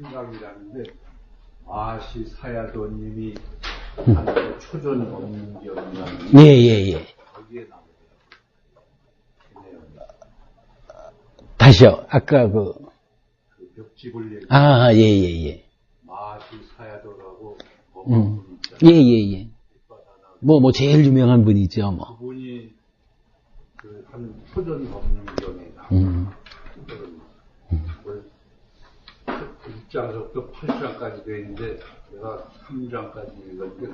생각이라는데 마시 사야도님이 한 초전 법문경이라는 예. 거기에 나오더라고요. 다시요. 아까 그 벽지불 얘기. 예. 마시 사야도라고 예. 뭐 제일 유명한 분이죠, 뭐. 그분이 한 초전 법문경에 나오더라고요. 1장부터 8장까지 되어 있는데 내가 3장까지 읽었는데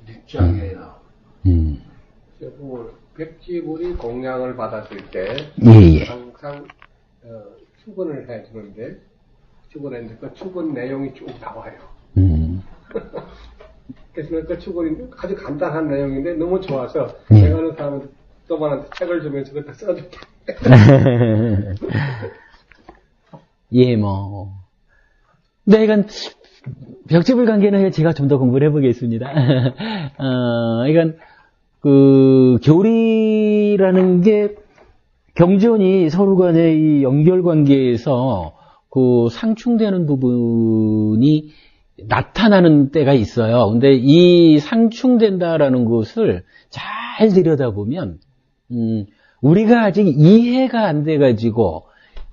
6장에 나와요. 백지불이 공양을 받았을 때 예. 항상 축원을 해주는데 축원했는데 그 축원 내용이 쭉 나와요. 그래서 그 축원이 아주 간단한 내용인데 너무 좋아서 내가 하는 사람은 또만한테 책을 주면서 그걸 다 써줬다. 예, 뭐. 네, 이건 벽지불 관계는 제가 좀 더 공부를 해보겠습니다. 이건 교리라는 게 경전이 서로 간의 이 연결 관계에서 상충되는 부분이 나타나는 때가 있어요. 근데 이 상충된다라는 것을 잘 들여다보면, 우리가 아직 이해가 안 돼가지고,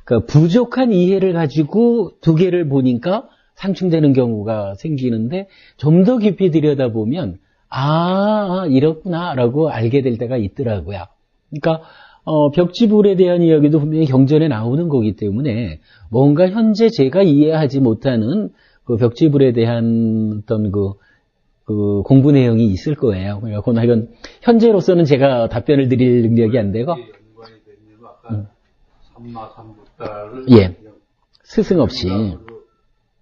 그러니까 부족한 이해를 가지고 두 개를 보니까 상충되는 경우가 생기는데, 좀 더 깊이 들여다보면, 이렇구나라고 알게 될 때가 있더라고요. 그러니까 벽지불에 대한 이야기도 분명히 경전에 나오는 거기 때문에 뭔가 현재 제가 이해하지 못하는 그 벽지불에 대한 어떤 공부 내용이 있을 거예요. 그러니까 이건 현재로서는 제가 답변을 드릴 능력이 안 되고. 연관이 되면 아까 삼마삼부타를 스승 없이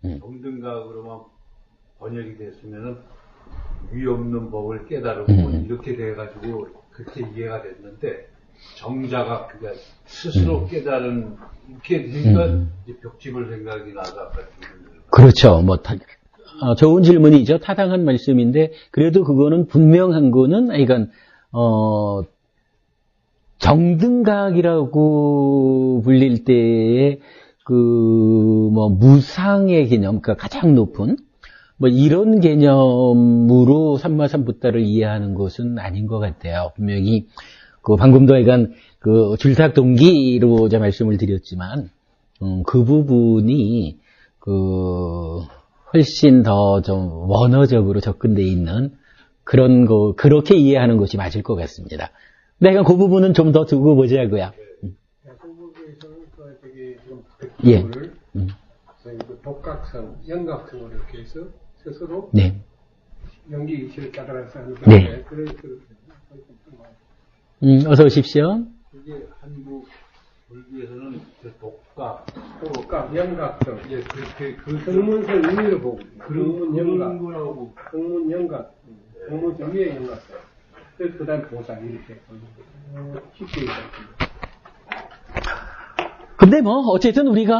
정등각으로만 번역이 됐으면은 위 없는 법을 깨달고 이렇게 돼가지고 그렇게 이해가 됐는데 정자가 그가 스스로 깨달은 이렇게 되니까 이제 벽집을 생각이 나서 아까 그렇죠. 좋은 질문이죠. 타당한 말씀인데 그래도 그거는 분명한 거는 이건 정등각이라고 불릴 때의 무상의 개념, 그러니까 가장 높은 이런 개념으로 삼마삼부타를 이해하는 것은 아닌 것 같아요. 분명히 방금도 약간 줄탁 동기로 제가 말씀을 드렸지만 그 부분이 훨씬 더 좀 원어적으로 접근되어 있는 그런 그렇게 이해하는 것이 맞을 것 같습니다. 내가 그 부분은 좀 더 두고 보자고요. 한국에서는 예. 독각성, 연각성으로 이렇게 해서 스스로 연기 이치를 깨달아서 하는 네. 어서 오십시오. 이게 한국 불교에서는 독각, 연각성. 예, 그렇게 성문설 의미로 보고 그런 연각, 거라고. 성문 연각, 성문설 위에 연각성. 그래서 그다음 보상 이렇게 쉽게 얘기합니다. 근데 어쨌든 우리가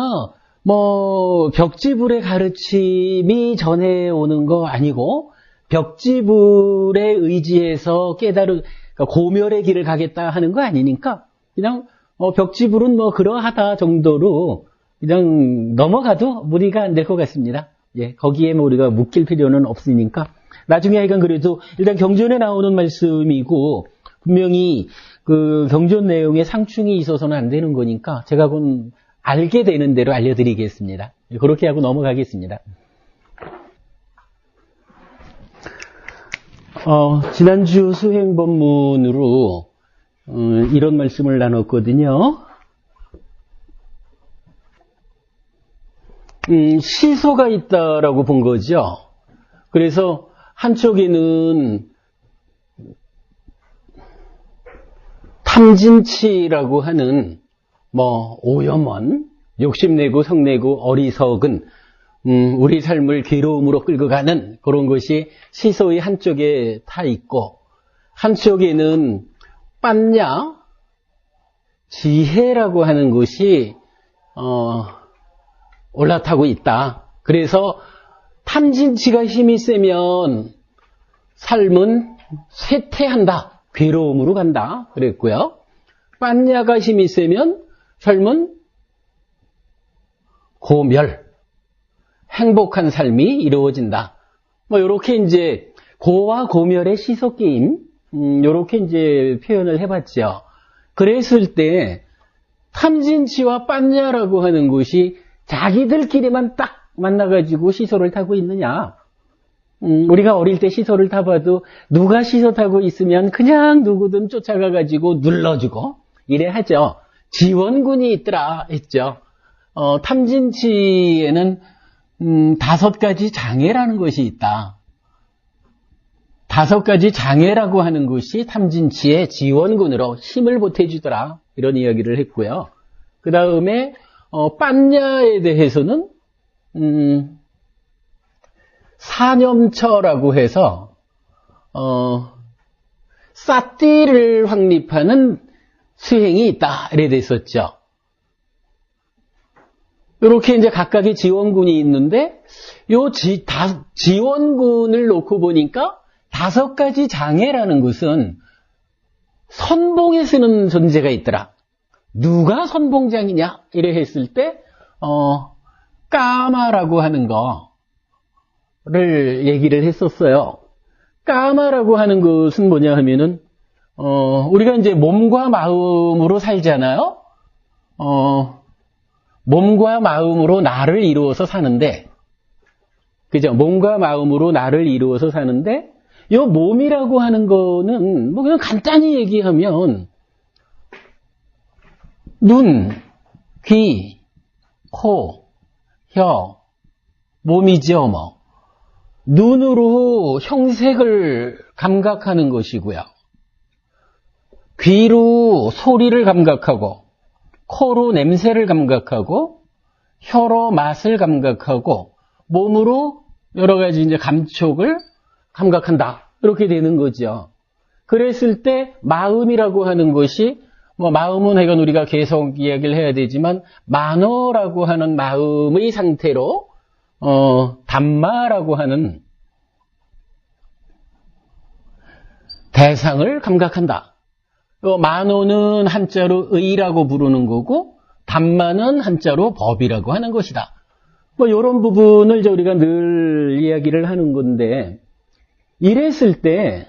벽지불의 가르침이 전해오는 거 아니고 벽지불에 의지해서 그러니까 고멸의 길을 가겠다 하는 거 아니니까 그냥 벽지불은 그러하다 정도로 그냥 넘어가도 무리가 안 될 것 같습니다. 예, 거기에 우리가 묶일 필요는 없으니까 나중에 하여간 그래도 일단 경전에 나오는 말씀이고 분명히 경전 내용에 상충이 있어서는 안 되는 거니까 제가 그건 알게 되는 대로 알려드리겠습니다. 그렇게 하고 넘어가겠습니다. 지난주 수행법문으로 이런 말씀을 나눴거든요. 시소가 있다라고 본 거죠. 그래서 한쪽에는 탐진치라고 하는 오염원, 욕심내고 성내고 어리석은 우리 삶을 괴로움으로 끌고 가는 그런 것이 시소의 한쪽에 타 있고 한쪽에는 빤냐 지혜라고 하는 것이 올라타고 있다. 그래서 탐진치가 힘이 세면 삶은 쇠퇴한다. 괴로움으로 간다. 그랬고요. 빤냐가 힘이 세면 삶은 고멸, 행복한 삶이 이루어진다. 뭐 요렇게 이제 고와 고멸의 시소 게임, 요렇게 이제 표현을 해봤죠. 그랬을 때 탐진치와 빤냐라고 하는 곳이 자기들끼리만 딱 만나가지고 시소를 타고 있느냐? 우리가 어릴 때 시소를 타봐도 누가 시소 타고 있으면 그냥 누구든 쫓아가가지고 눌러주고 이래 하죠. 지원군이 있더라 했죠. 탐진치에는 5가지 장애라는 것이 있다. 5가지 장애라고 하는 것이 탐진치의 지원군으로 힘을 보태주더라. 이런 이야기를 했고요. 그 다음에 빤냐에 대해서는 사념처라고 해서 싸띠를 확립하는 수행이 있다. 이래 됐었죠. 이렇게 이제 각각의 지원군이 있는데 요 지원군을 놓고 보니까 5가지 장애라는 것은 선봉에 쓰는 존재가 있더라. 누가 선봉장이냐? 이래 했을 때 까마라고 하는 거를 얘기를 했었어요. 까마라고 하는 것은 뭐냐 하면은 우리가 이제 몸과 마음으로 살잖아요. 몸과 마음으로 나를 이루어서 사는데, 그죠? 몸과 마음으로 나를 이루어서 사는데, 요 몸이라고 하는 거는, 뭐 그냥 간단히 얘기하면, 눈, 귀, 코, 혀, 몸이죠, 뭐. 눈으로 형색을 감각하는 것이고요. 귀로 소리를 감각하고, 코로 냄새를 감각하고, 혀로 맛을 감각하고, 몸으로 여러 가지 이제 감촉을 감각한다. 이렇게 되는 거죠. 그랬을 때 마음이라고 하는 것이, 뭐 마음은 하여간 우리가 계속 이야기를 해야 되지만, 만어라고 하는 마음의 상태로, 담마라고 하는 대상을 감각한다. 만호는 한자로 의라고 부르는 거고 담마는 한자로 법이라고 하는 것이다. 뭐 이런 부분을 우리가 늘 이야기를 하는 건데 이랬을 때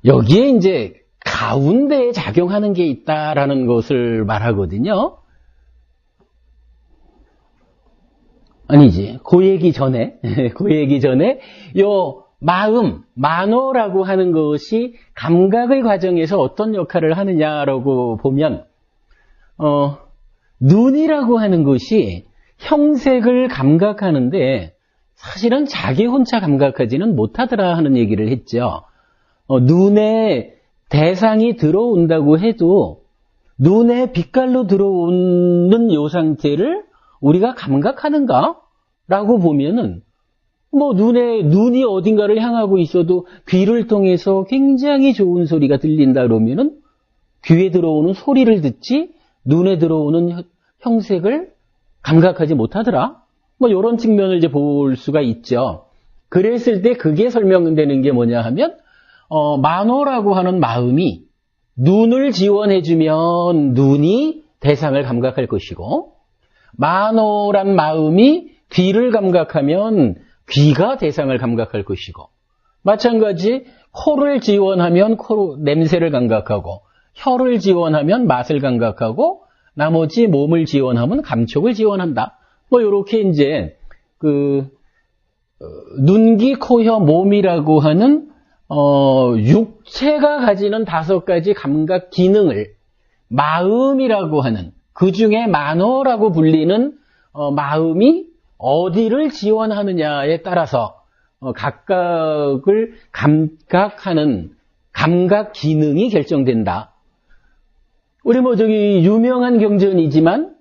여기에 이제 가운데에 작용하는 게 있다라는 것을 말하거든요. 아니지. 그 얘기 전에 요 마음, 만호라고 하는 것이 감각의 과정에서 어떤 역할을 하느냐라고 보면 눈이라고 하는 것이 형색을 감각하는데 사실은 자기 혼자 감각하지는 못하더라 하는 얘기를 했죠. 눈에 대상이 들어온다고 해도 눈에 빛깔로 들어오는 요 상태를 우리가 감각하는가? 라고 보면은, 뭐, 눈이 어딘가를 향하고 있어도 귀를 통해서 굉장히 좋은 소리가 들린다 그러면은, 귀에 들어오는 소리를 듣지, 눈에 들어오는 형색을 감각하지 못하더라? 뭐, 요런 측면을 이제 볼 수가 있죠. 그랬을 때 그게 설명되는 게 뭐냐 하면, 만호라고 하는 마음이 눈을 지원해주면 눈이 대상을 감각할 것이고, 만호란 마음이 귀를 감각하면 귀가 대상을 감각할 것이고 마찬가지 코를 지원하면 코로 냄새를 감각하고 혀를 지원하면 맛을 감각하고 나머지 몸을 지원하면 감촉을 지원한다. 뭐 요렇게 이제 눈, 귀, 코, 혀, 몸이라고 하는 육체가 가지는 5가지 감각 기능을 마음이라고 하는 그 중에 만호라고 불리는 마음이 어디를 지원하느냐에 따라서 각각을 감각하는 감각 기능이 결정된다. 우리 유명한 경전이지만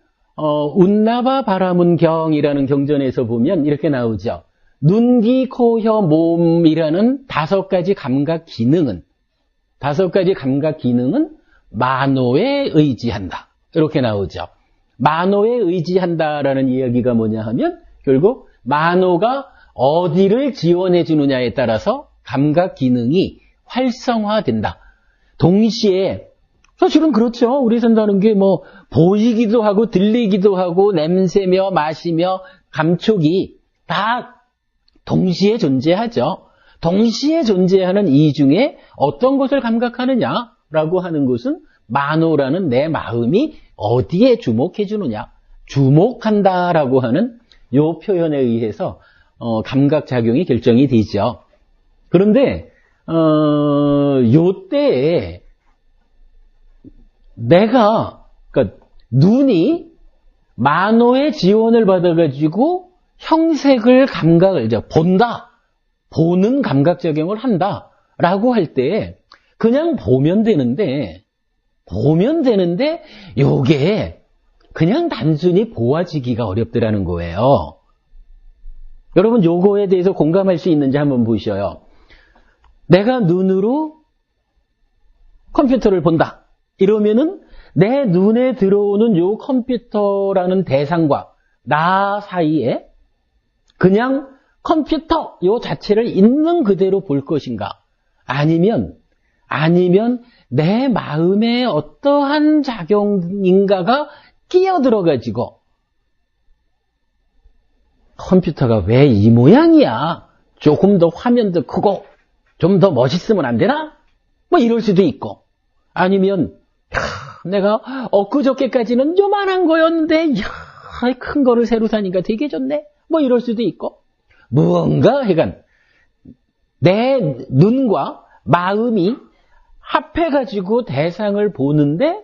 운나바 바라문경이라는 경전에서 보면 이렇게 나오죠. 눈, 귀, 코, 혀, 몸이라는 5가지 감각 기능은 만호에 의지한다. 이렇게 나오죠. 만호에 의지한다라는 이야기가 뭐냐 하면 결국 만호가 어디를 지원해 주느냐에 따라서 감각 기능이 활성화된다. 동시에 사실은 그렇죠. 우리 산다는 게 뭐 보이기도 하고 들리기도 하고 냄새며 맛이며 감촉이 다 동시에 존재하죠. 동시에 존재하는 이 중에 어떤 것을 감각하느냐라고 하는 것은 만호라는 내 마음이 어디에 주목해 주느냐, 주목한다라고 하는 요 표현에 의해서 감각작용이 결정이 되죠. 그런데 요 때에 내가 그러니까 눈이 만호의 지원을 받아가지고 형색을 감각을 본다, 보는 감각작용을 한다라고 할 때 그냥 보면 되는데 요게 그냥 단순히 보아지기가 어렵더라는 거예요. 여러분 요거에 대해서 공감할 수 있는지 한번 보셔요. 내가 눈으로 컴퓨터를 본다. 이러면은 내 눈에 들어오는 요 컴퓨터라는 대상과 나 사이에 그냥 컴퓨터 요 자체를 있는 그대로 볼 것인가? 아니면 내 마음에 어떠한 작용인가가 끼어들어가지고 컴퓨터가 왜 이 모양이야? 조금 더 화면도 크고 좀 더 멋있으면 안 되나? 뭐 이럴 수도 있고 아니면 내가 엊그저께까지는 요만한 거였는데 큰 거를 새로 사니까 되게 좋네. 뭐 이럴 수도 있고 무언가 하여간 내 눈과 마음이 합해가지고 대상을 보는데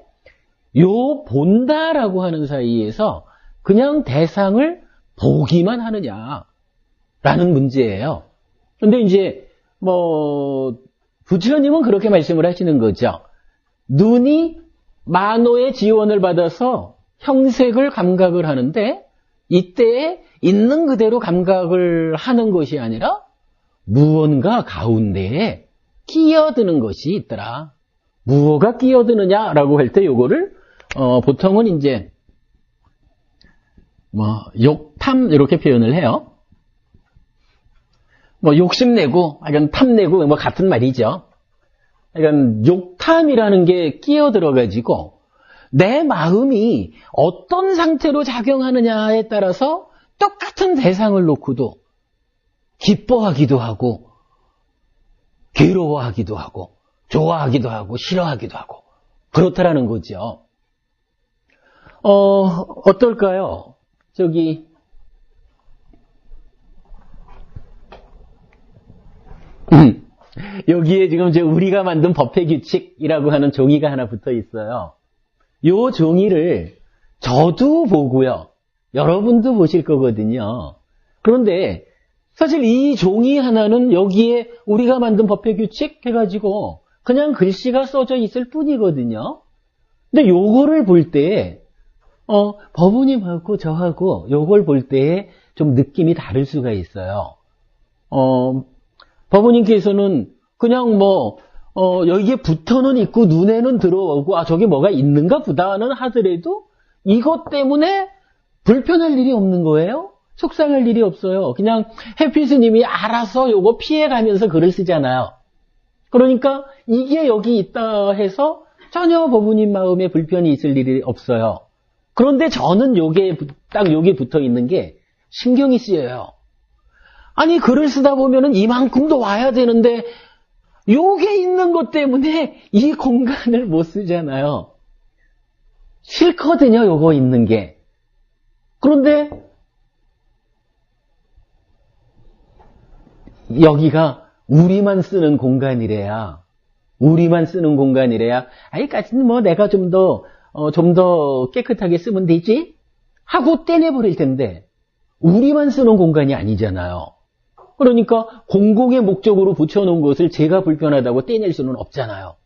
요 본다라고 하는 사이에서 그냥 대상을 보기만 하느냐라는 문제예요. 근데 이제 부처님은 그렇게 말씀을 하시는 거죠. 눈이 만호의 지원을 받아서 형색을 감각을 하는데 이때에 있는 그대로 감각을 하는 것이 아니라 무언가 가운데에 끼어드는 것이 있더라. 무엇가 끼어드느냐라고 할 때 요거를 보통은 이제 욕탐 이렇게 표현을 해요. 욕심내고 아니면 탐내고 같은 말이죠. 그러니까 욕탐이라는 게 끼어들어가지고 내 마음이 어떤 상태로 작용하느냐에 따라서 똑같은 대상을 놓고도 기뻐하기도 하고 괴로워하기도 하고 좋아하기도 하고 싫어하기도 하고 그렇다라는 거죠. 어떨까요? 여기에 지금 우리가 만든 법회 규칙이라고 하는 종이가 하나 붙어 있어요. 요 종이를 저도 보고요. 여러분도 보실 거거든요. 그런데 사실 이 종이 하나는 여기에 우리가 만든 법회 규칙 해가지고 그냥 글씨가 써져 있을 뿐이거든요. 근데 요거를 볼 때, 법우님하고 저하고 요걸 볼 때 좀 느낌이 다를 수가 있어요. 법우님께서는 그냥 여기에 붙어는 있고 눈에는 들어오고 저게 뭐가 있는가 보다는 하더라도 이것 때문에 불편할 일이 없는 거예요. 속상할 일이 없어요. 그냥 해피 스님이 알아서 요거 피해가면서 글을 쓰잖아요. 그러니까 이게 여기 있다 해서 전혀 법우님 마음에 불편이 있을 일이 없어요. 그런데 저는 딱 요게 붙어 있는 게 신경이 쓰여요. 아니 글을 쓰다 보면은 이만큼도 와야 되는데 요게 있는 것 때문에 이 공간을 못 쓰잖아요. 싫거든요, 요거 있는 게. 그런데 여기가 우리만 쓰는 공간이래야. 아이까지는 내가 좀 더 깨끗하게 쓰면 되지? 하고 떼내버릴 텐데, 우리만 쓰는 공간이 아니잖아요. 그러니까 공공의 목적으로 붙여놓은 것을 제가 불편하다고 떼낼 수는 없잖아요.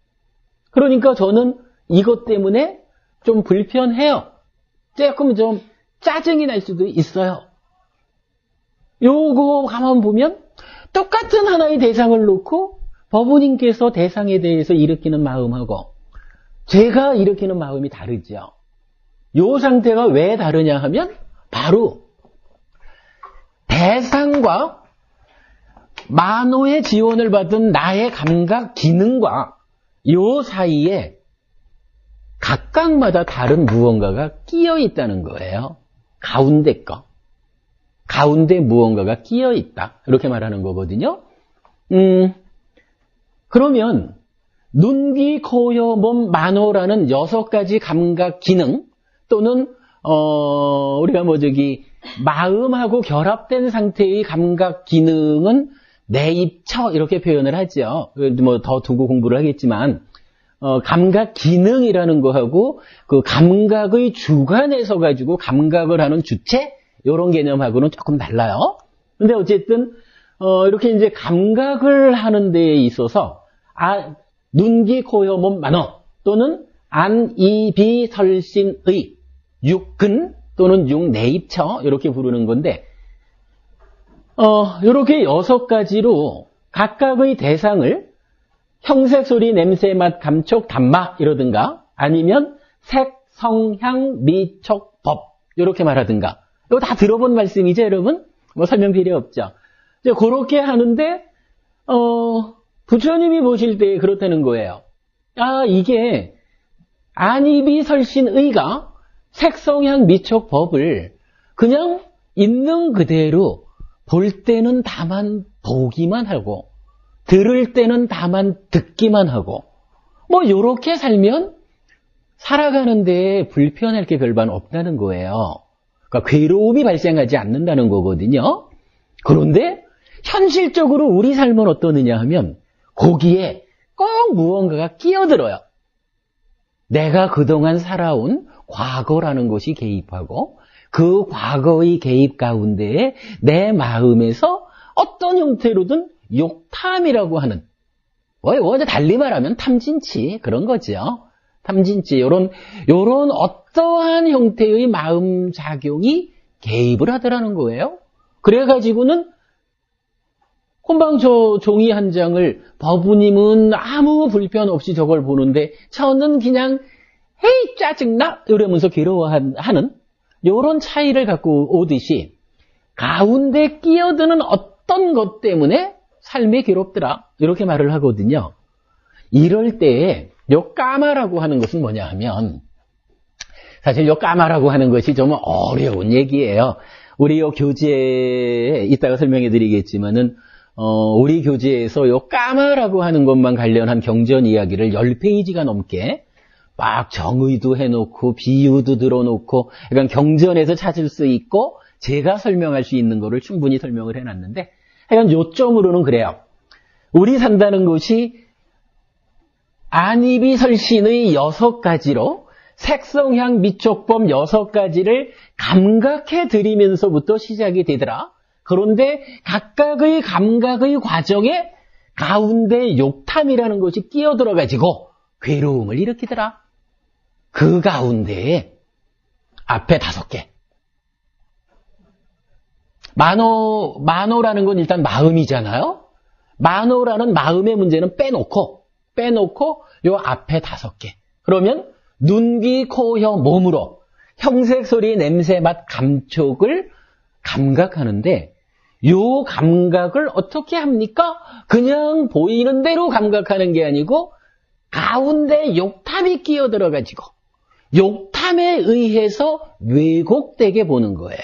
그러니까 저는 이것 때문에 좀 불편해요. 조금 좀 짜증이 날 수도 있어요. 요거 가만 보면 똑같은 하나의 대상을 놓고 법우님께서 대상에 대해서 일으키는 마음하고 제가 일으키는 마음이 다르죠. 요 상태가 왜 다르냐 하면 바로 대상과 만호의 지원을 받은 나의 감각 기능과 요 사이에 각각마다 다른 무언가가 끼어 있다는 거예요. 가운데 거. 가운데 무언가가 끼어 있다. 이렇게 말하는 거거든요. 그러면 눈, 귀, 코, 혀, 몸, 만호라는 6가지 감각 기능 또는 우리가 마음하고 결합된 상태의 감각 기능은 내입처 이렇게 표현을 하죠. 더 두고 공부를 하겠지만 감각 기능이라는 거하고 그 감각의 주관에 서 가지고 감각을 하는 주체 이런 개념하고는 조금 달라요. 근데 어쨌든 이렇게 이제 감각을 하는 데에 있어서 눈, 귀, 코, 혀, 몸, 만호 또는 안, 이, 비, 설신의 육근 또는 육내입처 이렇게 부르는 건데 이렇게 6가지로 각각의 대상을 형색, 소리, 냄새, 맛, 감촉, 단맛 이러든가 아니면 색, 성, 향, 미, 촉, 법 이렇게 말하든가 이거 다 들어본 말씀이죠, 여러분? 뭐 설명 필요 없죠. 이제 그렇게 하는데 부처님이 보실 때 그렇다는 거예요. 이게 안이비 설신의가 색성향 미촉 법을 그냥 있는 그대로 볼 때는 다만 보기만 하고 들을 때는 다만 듣기만 하고 뭐 요렇게 살면 살아가는데 불편할 게 별반 없다는 거예요. 그러니까 괴로움이 발생하지 않는다는 거거든요. 그런데 현실적으로 우리 삶은 어떠느냐 하면 거기에 꼭 무언가가 끼어들어요. 내가 그동안 살아온 과거라는 것이 개입하고 그 과거의 개입 가운데에 내 마음에서 어떤 형태로든 욕탐이라고 하는 달리 말하면 탐진치 그런 거죠. 탐진치 요런 어떠한 형태의 마음 작용이 개입을 하더라는 거예요. 그래가지고는 금방 저 종이 한 장을 법우님은 아무 불편 없이 저걸 보는데 저는 그냥 헤이 짜증나 이러면서 괴로워하는 이런 차이를 갖고 오듯이 가운데 끼어드는 어떤 것 때문에 삶이 괴롭더라 이렇게 말을 하거든요. 이럴 때에 요 까마라고 하는 것은 뭐냐 하면 사실 요 까마라고 하는 것이 좀 어려운 얘기예요. 우리 요 교재에 이따가 설명해 드리겠지만은 우리 교재에서 요 까마라고 하는 것만 관련한 경전 이야기를 10페이지가 넘게 막 정의도 해놓고 비유도 들어놓고 그러니까 경전에서 찾을 수 있고 제가 설명할 수 있는 거를 충분히 설명을 해놨는데 하여간 요점으로는 그래요. 우리 산다는 것이 안이비 설신의 6가지로 색성향 미촉법 6가지를 감각해 드리면서부터 시작이 되더라. 그런데 각각의 감각의 과정에 가운데 욕탐이라는 것이 끼어들어가지고 괴로움을 일으키더라. 그 가운데에 앞에 5개. 만호라는 건 일단 마음이잖아요. 만호라는 마음의 문제는 빼놓고 요 앞에 5개. 그러면 눈, 귀, 코, 혀, 몸으로 형색, 소리, 냄새, 맛, 감촉을 감각하는데 요 감각을 어떻게 합니까? 그냥 보이는 대로 감각하는 게 아니고 가운데 욕탐이 끼어들어가지고 욕탐에 의해서 왜곡되게 보는 거예요.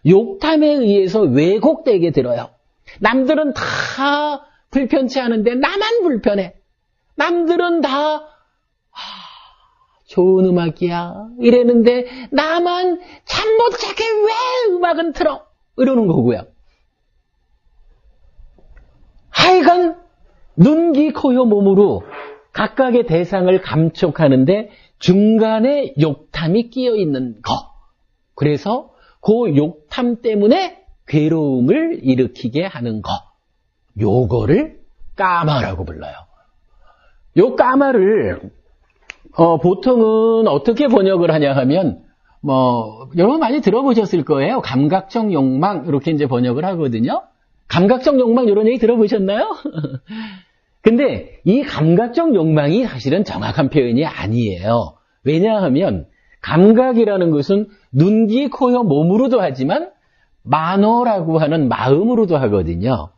욕탐에 의해서 왜곡되게 들어요. 남들은 다 불편치 않은데 나만 불편해. 남들은 다 좋은 음악이야 이랬는데 나만 잠 못 자게 왜 음악은 틀어 이러는 거고요. 하여간 눈, 귀, 코, 혀, 몸으로 각각의 대상을 감촉하는데 중간에 욕탐이 끼어 있는 거. 그래서 그 욕탐 때문에 괴로움을 일으키게 하는 거. 요거를 까마라고 불러요. 요 까마를 보통은 어떻게 번역을 하냐 하면 여러분 많이 들어보셨을 거예요. 감각적 욕망 이렇게 이제 번역을 하거든요. 감각적 욕망 이런 얘기 들어보셨나요? 근데 이 감각적 욕망이 사실은 정확한 표현이 아니에요. 왜냐하면 감각이라는 것은 눈, 귀, 코, 혀, 몸으로도 하지만 만호라고 하는 마음으로도 하거든요.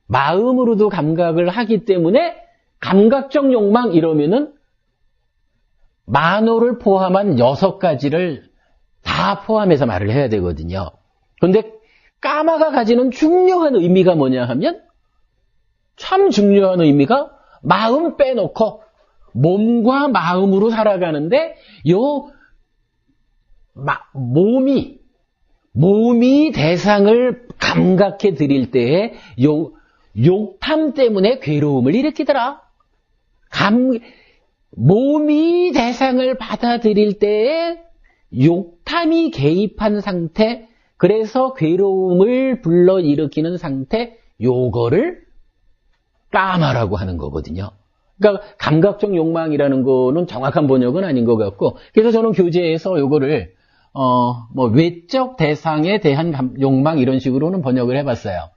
마음으로도 감각을 하기 때문에 감각적 욕망 이러면은 만호를 포함한 6가지를 다 포함해서 말을 해야 되거든요. 그런데 까마가 가지는 중요한 의미가 뭐냐 하면 참 중요한 의미가 마음 빼놓고 몸과 마음으로 살아가는데 몸이 대상을 감각해 드릴 때에 욕탐 때문에 괴로움을 일으키더라. 몸이 대상을 받아들일 때에 욕탐이 개입한 상태, 그래서 괴로움을 불러일으키는 상태, 요거를 까마라고 하는 거거든요. 그러니까 감각적 욕망이라는 거는 정확한 번역은 아닌 것 같고, 그래서 저는 교재에서 요거를 외적 대상에 대한 욕망 이런 식으로는 번역을 해봤어요.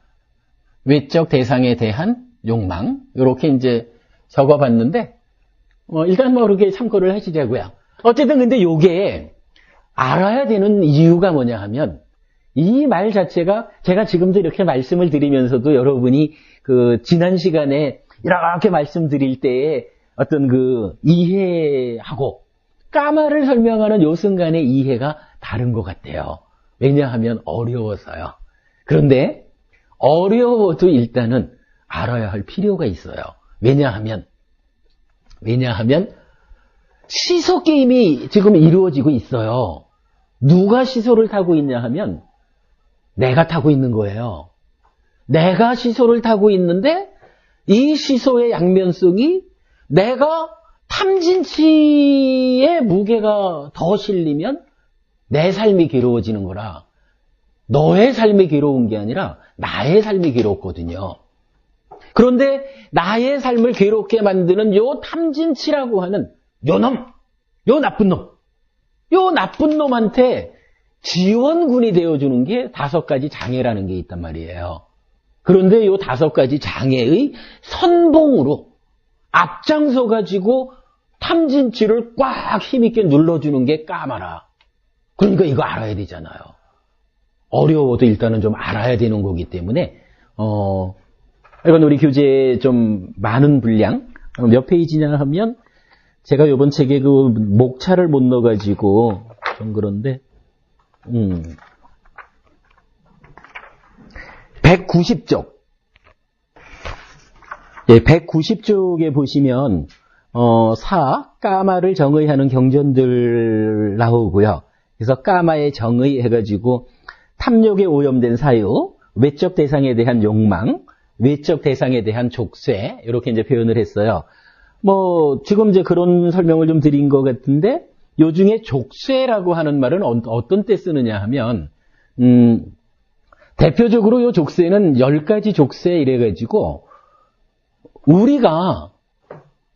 외적 대상에 대한 욕망 이렇게 이제 적어봤는데 일단 그렇게 참고를 하시자고요. 어쨌든 근데 요게 알아야 되는 이유가 뭐냐 하면 이 말 자체가 제가 지금도 이렇게 말씀을 드리면서도 여러분이 그 지난 시간에 이렇게 말씀드릴 때에 어떤 그 이해하고 까마를 설명하는 요 순간의 이해가 다른 것 같아요. 왜냐하면 어려워서요. 그런데 어려워도 일단은 알아야 할 필요가 있어요. 왜냐하면 시소 게임이 지금 이루어지고 있어요. 누가 시소를 타고 있냐 하면 내가 타고 있는 거예요. 내가 시소를 타고 있는데 이 시소의 양면성이 내가 탐진치의 무게가 더 실리면 내 삶이 괴로워지는 거라. 너의 삶이 괴로운 게 아니라 나의 삶이 괴롭거든요. 그런데 나의 삶을 괴롭게 만드는 요 탐진치라고 하는 요 나쁜 놈한테 지원군이 되어주는 게 5가지 장애라는 게 있단 말이에요. 그런데 요 5가지 장애의 선봉으로 앞장서 가지고 탐진치를 꽉 힘있게 눌러주는 게 까마라. 그러니까 이거 알아야 되잖아요. 어려워도 일단은 좀 알아야 되는 거기 때문에 이건 우리 교재에 좀 많은 분량 몇 페이지냐 하면 제가 이번 책에 그 목차를 못 넣어가지고 좀 그런데 190쪽. 예, 190쪽에 보시면 까마를 정의하는 경전들 나오고요. 그래서 까마의 정의 해가지고 탐욕에 오염된 사유, 외적 대상에 대한 욕망, 외적 대상에 대한 족쇄 이렇게 이제 표현을 했어요. 지금 이제 그런 설명을 좀 드린 것 같은데 요 중에 족쇄라고 하는 말은 어떤 때 쓰느냐 하면 대표적으로 요 족쇄는 10가지 족쇄 이래가지고 우리가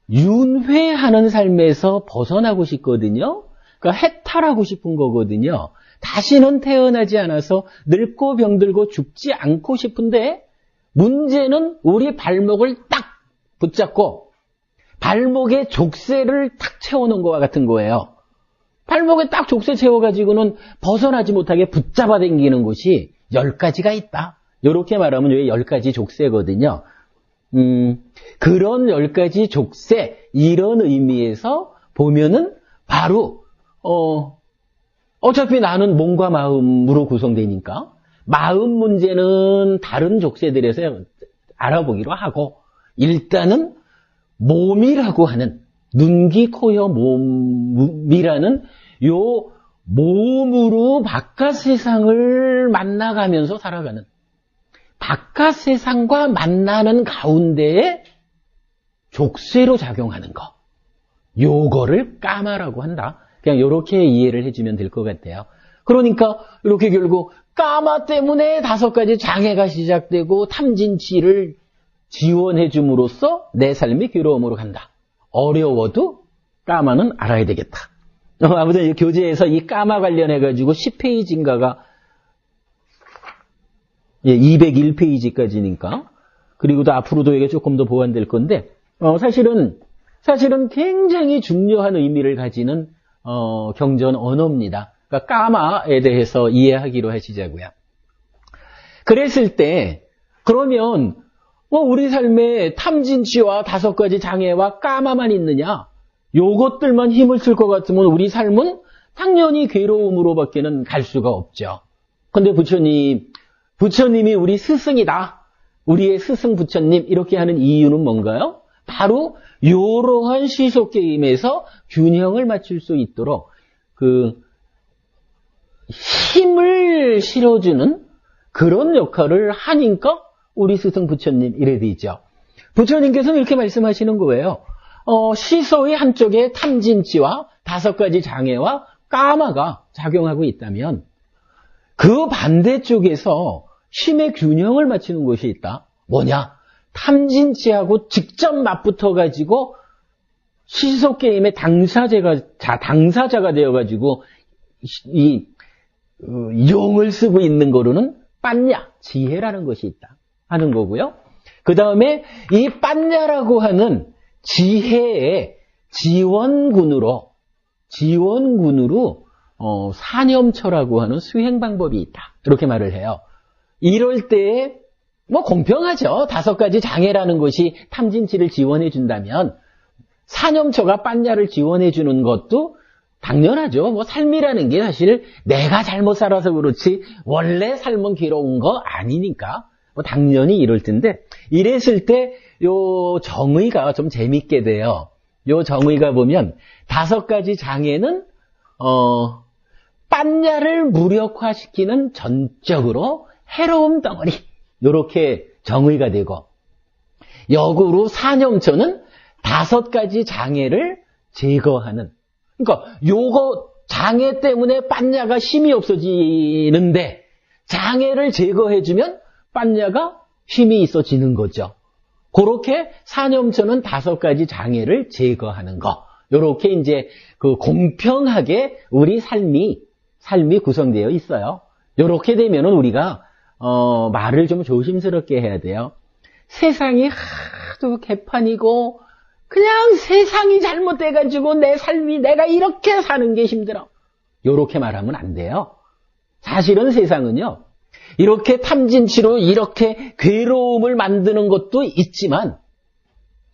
윤회하는 삶에서 벗어나고 싶거든요. 그러니까 해탈하고 싶은 거거든요. 다시는 태어나지 않아서 늙고 병들고 죽지 않고 싶은데 문제는 우리 발목을 딱 붙잡고 발목에 족쇄를 탁 채워놓은 것과 같은 거예요. 발목에 딱 족쇄 채워가지고는 벗어나지 못하게 붙잡아 당기는 곳이 10가지가 있다. 이렇게 말하면 왜 10가지 족쇄거든요. 그런 10가지 족쇄 이런 의미에서 보면은 바로 어차피 나는 몸과 마음으로 구성되니까 마음 문제는 다른 족쇄들에서 알아보기로 하고 일단은 몸이라고 하는 눈, 귀, 코, 혀, 몸이라는 요 몸으로 바깥 세상을 만나가면서 살아가는 바깥 세상과 만나는 가운데에 족쇄로 작용하는 거 요거를 까마라고 한다. 그냥 요렇게 이해를 해주면 될 것 같아요. 그러니까 이렇게 결국 까마 때문에 5가지 장애가 시작되고 탐진치를 지원해 줌으로써 내 삶이 괴로움으로 간다. 어려워도 까마는 알아야 되겠다. 아무튼 이 교재에서 이 까마 관련해가지고 10페이지인가가 201페이지까지니까 그리고 또 앞으로도 이게 조금 더 보완될 건데 사실은 굉장히 중요한 의미를 가지는 경전 언어입니다. 그러니까 까마에 대해서 이해하기로 하시자고요. 그랬을 때 그러면 우리 삶에 탐진치와 5가지 장애와 까마만 있느냐? 요것들만 힘을 쓸 것 같으면 우리 삶은 당연히 괴로움으로밖에는 갈 수가 없죠. 근데 부처님이 우리 스승이다. 우리의 스승 부처님 이렇게 하는 이유는 뭔가요? 바로 이러한 시소 게임에서 균형을 맞출 수 있도록 그 힘을 실어주는 그런 역할을 하니까 우리 스승 부처님 이래 되죠. 부처님께서는 이렇게 말씀하시는 거예요. 시소의 한쪽에 탐진치와 5가지 장애와 까마가 작용하고 있다면 그 반대쪽에서 힘의 균형을 맞추는 것이 있다. 뭐냐? 탐진치하고 직접 맞붙어가지고 시소 게임의 당사자가 되어가지고 이 용을 쓰고 있는 거로는 빠냐, 지혜라는 것이 있다 하는 거고요. 그 다음에 이 빠냐라고 하는 지혜의 지원군으로 사념처라고 하는 수행 방법이 있다. 이렇게 말을 해요. 이럴 때 공평하죠. 5가지 장애라는 것이 탐진치를 지원해 준다면 사념처가 빠냐를 지원해 주는 것도 당연하죠. 삶이라는 게 사실 내가 잘못 살아서 그렇지 원래 삶은 괴로운 거 아니니까 당연히 이럴 텐데 이랬을 때 요 정의가 좀 재밌게 돼요. 요 정의가 보면 5가지 장애는 빠냐를 무력화시키는 전적으로 해로움 덩어리 요렇게 정의가 되고 역으로 사념처는 5가지 장애를 제거하는 그러니까 요거 장애 때문에 빠냐가 힘이 없어지는데 장애를 제거해주면 빠냐가 힘이 있어지는 거죠. 그렇게 사념처는 5가지 장애를 제거하는 거. 요렇게 이제 그 공평하게 우리 삶이 구성되어 있어요. 요렇게 되면은 우리가 말을 좀 조심스럽게 해야 돼요. 세상이 하도 개판이고 그냥 세상이 잘못돼가지고 내 삶이 내가 이렇게 사는 게 힘들어. 요렇게 말하면 안 돼요. 사실은 세상은요. 이렇게 탐진치로 이렇게 괴로움을 만드는 것도 있지만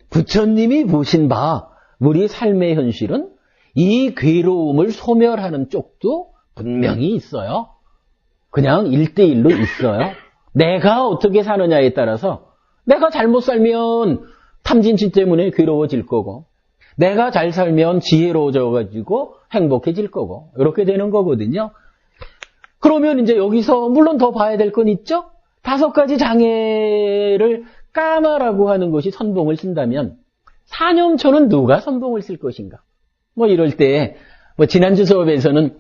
부처님이 보신 바 우리 삶의 현실은 이 괴로움을 소멸하는 쪽도 분명히 있어요. 그냥 1대1로 있어요. 내가 어떻게 사느냐에 따라서 내가 잘못 살면 탐진치 때문에 괴로워질 거고 내가 잘 살면 지혜로워져가지고 행복해질 거고 이렇게 되는 거거든요. 그러면 이제 여기서 물론 더 봐야 될 건 있죠? 5가지 장애를 까마라고 하는 것이 선봉을 쓴다면 사념처는 누가 선봉을 쓸 것인가? 이럴 때 지난주 수업에서는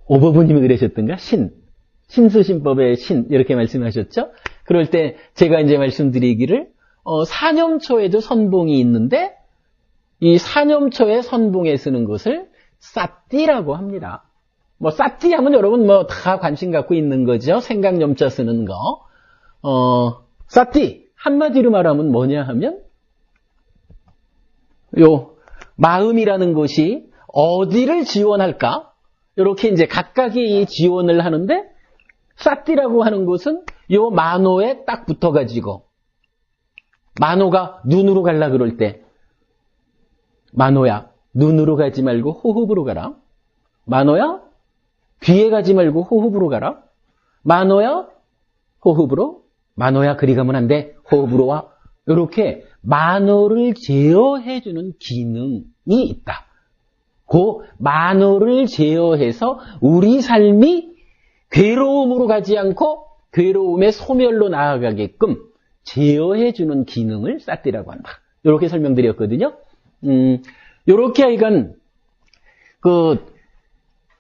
오버부님이 그러셨던가? 신수신법의 신 이렇게 말씀하셨죠? 그럴 때 제가 이제 말씀드리기를 사념처에도 선봉이 있는데 이 사념처의 선봉에 쓰는 것을 사띠라고 합니다. 사띠 하면 여러분 다 관심 갖고 있는 거죠. 생각 염자 쓰는 거. 사띠 한마디로 말하면 뭐냐 하면 요 마음이라는 것이 어디를 지원할까? 이렇게 이제 각각이 지원을 하는데 사띠라고 하는 것은 요 만호에 딱 붙어가지고 만호가 눈으로 갈라 그럴 때 만호야 눈으로 가지 말고 호흡으로 가라. 만호야 귀에 가지 말고 호흡으로 가라. 만호야 호흡으로. 만호야 그리 가면 안 돼. 호흡으로 와. 이렇게 만호를 제어해주는 기능이 있다. 그 만호를 제어해서 우리 삶이 괴로움으로 가지 않고 괴로움의 소멸로 나아가게끔 제어해주는 기능을 사띠라고 한다. 이렇게 설명드렸거든요. 요렇게 하여간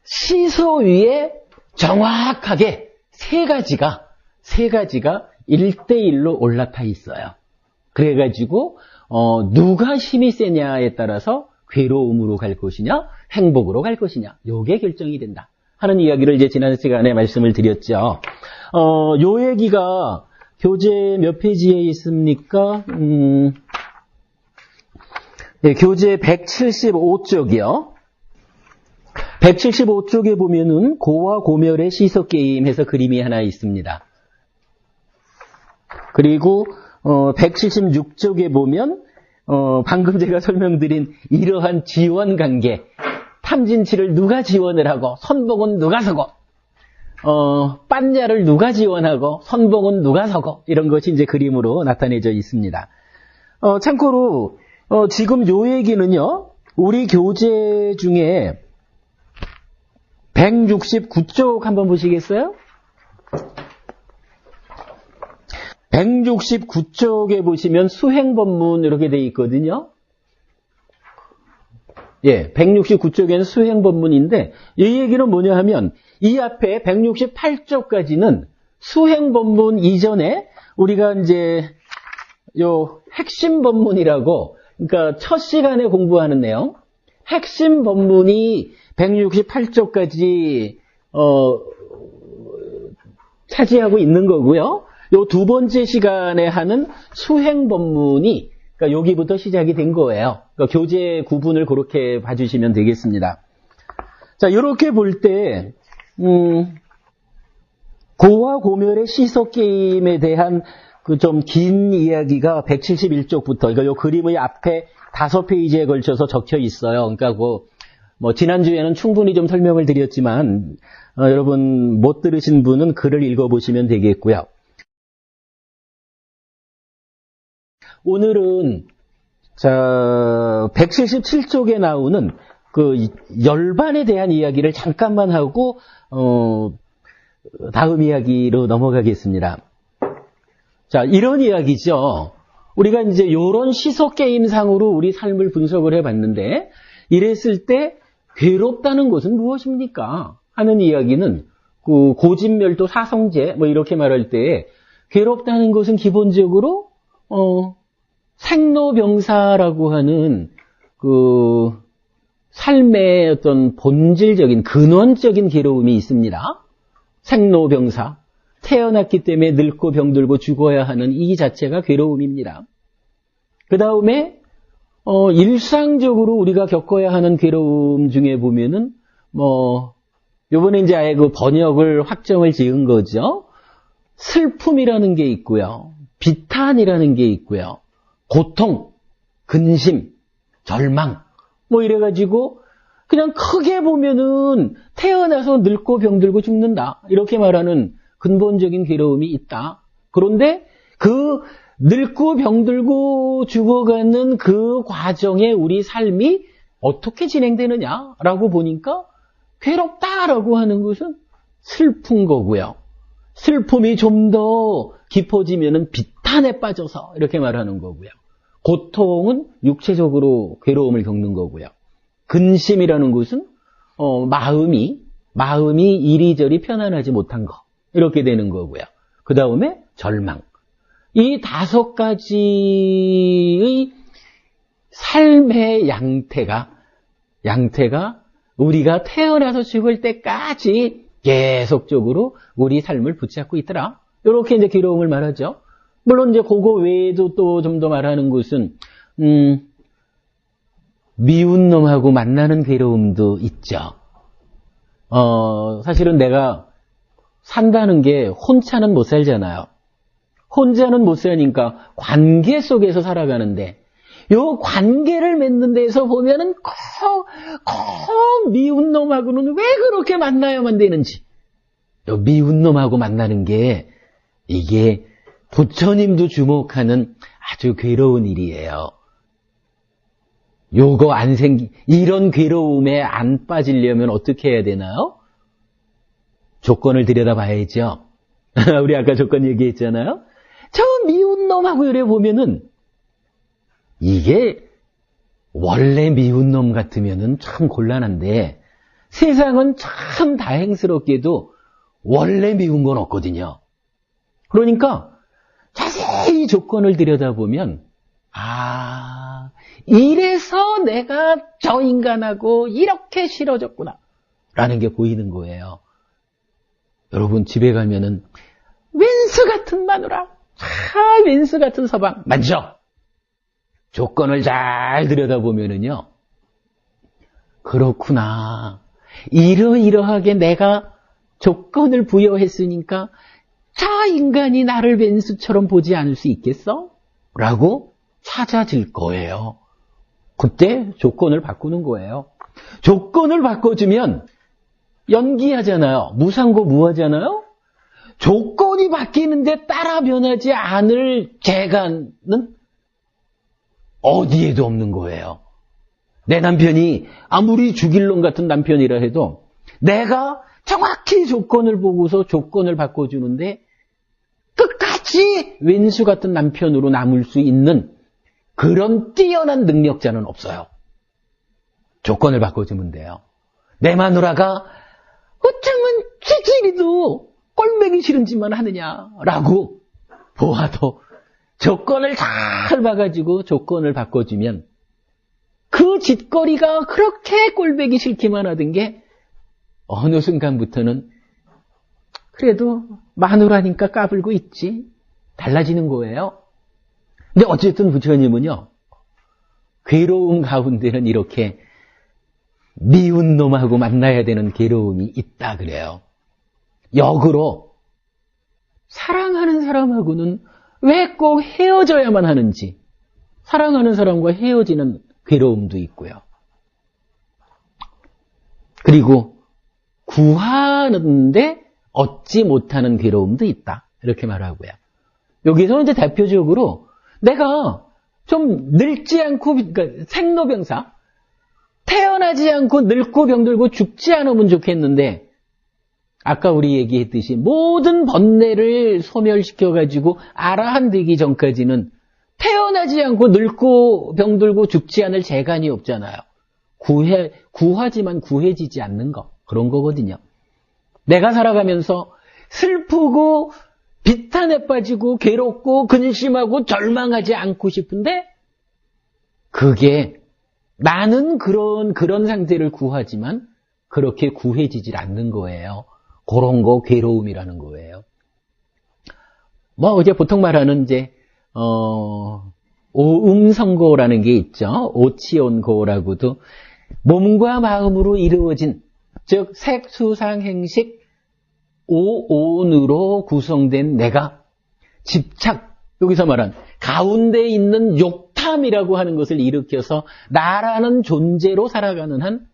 시소 위에 정확하게 세 가지가 1대1로 올라타 있어요. 그래가지고 누가 힘이 세냐에 따라서 괴로움으로 갈 것이냐 행복으로 갈 것이냐 요게 결정이 된다 하는 이야기를 이제 지난 시간에 말씀을 드렸죠. 요 얘기가 교재 몇 페이지에 있습니까? 네, 교재 175쪽이요. 175쪽에 보면은 고와 고멸의 시소 게임 해서 그림이 하나 있습니다. 그리고 176쪽에 보면 방금 제가 설명드린 이러한 지원 관계, 탐진치를 누가 지원을 하고, 선봉은 누가 서고, 빤야를 누가 지원하고, 선봉은 누가 서고, 이런 것이 이제 그림으로 나타내져 있습니다. 참고로, 지금 요 얘기는요, 우리 교재 중에 169쪽 한번 보시겠어요? 169쪽에 보시면 수행법문 이렇게 되어 있거든요. 예, 169쪽에는 수행법문인데 이 얘기는 뭐냐 하면 이 앞에 168쪽까지는 수행법문 이전에 우리가 이제 요 핵심 법문이라고 그러니까 첫 시간에 공부하는 내용 핵심 법문이 168쪽까지 차지하고 있는 거고요. 요 두 번째 시간에 하는 수행 법문이 그러니까 여기부터 시작이 된 거예요. 그러니까 교재 구분을 그렇게 봐주시면 되겠습니다. 자, 이렇게 볼 때 고와 고멸의 시속 게임에 대한 그 좀 긴 이야기가 171쪽부터 그러니까 요 그림의 앞에 5페이지에 걸쳐서 적혀 있어요. 그러니까 뭐 지난주에는 충분히 좀 설명을 드렸지만 여러분 못 들으신 분은 글을 읽어보시면 되겠고요. 오늘은 177쪽에 나오는 그 열반에 대한 이야기를 잠깐만 하고 다음 이야기로 넘어가겠습니다. 자, 이런 이야기죠. 우리가 이제 이런 시속 게임상으로 우리 삶을 분석을 해봤는데 이랬을 때 괴롭다는 것은 무엇입니까? 하는 이야기는 그 고진멸도 사성제 뭐 이렇게 말할 때 괴롭다는 것은 기본적으로 생로병사라고 하는 그 삶의 어떤 본질적인 근원적인 괴로움이 있습니다. 생로병사, 태어났기 때문에 늙고 병들고 죽어야 하는 이 자체가 괴로움입니다. 그 다음에 일상적으로 우리가 겪어야 하는 괴로움 중에 보면은 요번에 이제 아예 그 번역을 확정을 지은 거죠. 슬픔이라는 게 있고요. 비탄이라는 게 있고요. 고통, 근심, 절망, 뭐 이래가지고 그냥 크게 보면은 태어나서 늙고 병들고 죽는다. 이렇게 말하는 근본적인 괴로움이 있다. 그런데 그 늙고 병들고 죽어가는 그 과정에 우리 삶이 어떻게 진행되느냐라고 보니까 괴롭다라고 하는 것은 슬픈 거고요. 슬픔이 좀 더 깊어지면은 비탄에 빠져서 이렇게 말하는 거고요. 고통은 육체적으로 괴로움을 겪는 거고요. 근심이라는 것은 마음이 이리저리 편안하지 못한 거 이렇게 되는 거고요. 그 다음에 절망. 이 5가지의 삶의 양태가 우리가 태어나서 죽을 때까지 계속적으로 우리 삶을 붙잡고 있더라. 이렇게 이제 괴로움을 말하죠. 물론 이제 그거 외에도 또 좀 더 말하는 것은 미운 놈하고 만나는 괴로움도 있죠. 사실은 내가 산다는 게 혼자는 못 살잖아요. 혼자는 못 사니까 관계 속에서 살아가는데 요 관계를 맺는 데서 보면은 꼭 미운 놈하고는 왜 그렇게 만나야만 되는지. 요 미운 놈하고 만나는 게 이게 부처님도 주목하는 아주 괴로운 일이에요. 요거 이런 괴로움에 안 빠지려면 어떻게 해야 되나요? 조건을 들여다봐야죠. 우리 아까 조건 얘기했잖아요. 저 미운 놈하고 이래 보면은 이게 원래 미운 놈 같으면은 참 곤란한데 세상은 참 다행스럽게도 원래 미운 건 없거든요. 그러니까 자세히 조건을 들여다보면 이래서 내가 저 인간하고 이렇게 싫어졌구나 라는 게 보이는 거예요. 여러분 집에 가면은 왼수 같은 마누라, 왼수 같은 서방 맞죠? 조건을 잘 들여다보면은요. 그렇구나. 이러이러하게 내가 조건을 부여했으니까 저 인간이 나를 왼수처럼 보지 않을 수 있겠어? 라고 찾아질 거예요. 그때 조건을 바꾸는 거예요. 조건을 바꿔주면 연기하잖아요. 무상고 무하잖아요. 조건이 바뀌는데 따라 변하지 않을 재간은 어디에도 없는 거예요. 내 남편이 아무리 죽일 놈 같은 남편이라 해도 내가 정확히 조건을 보고서 조건을 바꿔주는데 끝까지 왼수 같은 남편으로 남을 수 있는 그런 뛰어난 능력자는 없어요. 조건을 바꿔주면 돼요. 내 마누라가 어쩌면 찌질이도 꼴보기 싫은 짓만 하느냐라고 보아도 조건을 잘 봐가지고 조건을 바꿔주면 그 짓거리가 그렇게 꼴보기 싫기만 하던 게 어느 순간부터는 그래도 마누라니까 까불고 있지 달라지는 거예요. 근데 어쨌든 부처님은요, 괴로움 가운데는 이렇게 미운 놈하고 만나야 되는 괴로움이 있다 그래요. 역으로 사랑하는 사람하고는 왜 꼭 헤어져야만 하는지, 사랑하는 사람과 헤어지는 괴로움도 있고요. 그리고 구하는데 얻지 못하는 괴로움도 있다. 이렇게 말하고요. 여기서 이제 대표적으로 내가 좀 늙지 않고, 그러니까 생로병사, 태어나지 않고 늙고 병들고 죽지 않으면 좋겠는데, 아까 우리 얘기했듯이 모든 번뇌를 소멸시켜가지고 아라한 되기 전까지는 태어나지 않고 늙고 병들고 죽지 않을 재간이 없잖아요. 구하지만 구해지지 않는 거. 그런 거거든요. 내가 살아가면서 슬프고 비탄에 빠지고 괴롭고 근심하고 절망하지 않고 싶은데 그게 나는 그런 상태를 구하지만 그렇게 구해지질 않는 거예요. 그런 거 괴로움이라는 거예요. 뭐 이제 보통 말하는 이제 오음성고라는 게 있죠. 오치온고라고도 몸과 마음으로 이루어진 즉 색수상행식 오온으로 구성된 내가 집착, 여기서 말한 가운데 있는 욕탐이라고 하는 것을 일으켜서 나라는 존재로 살아가는 한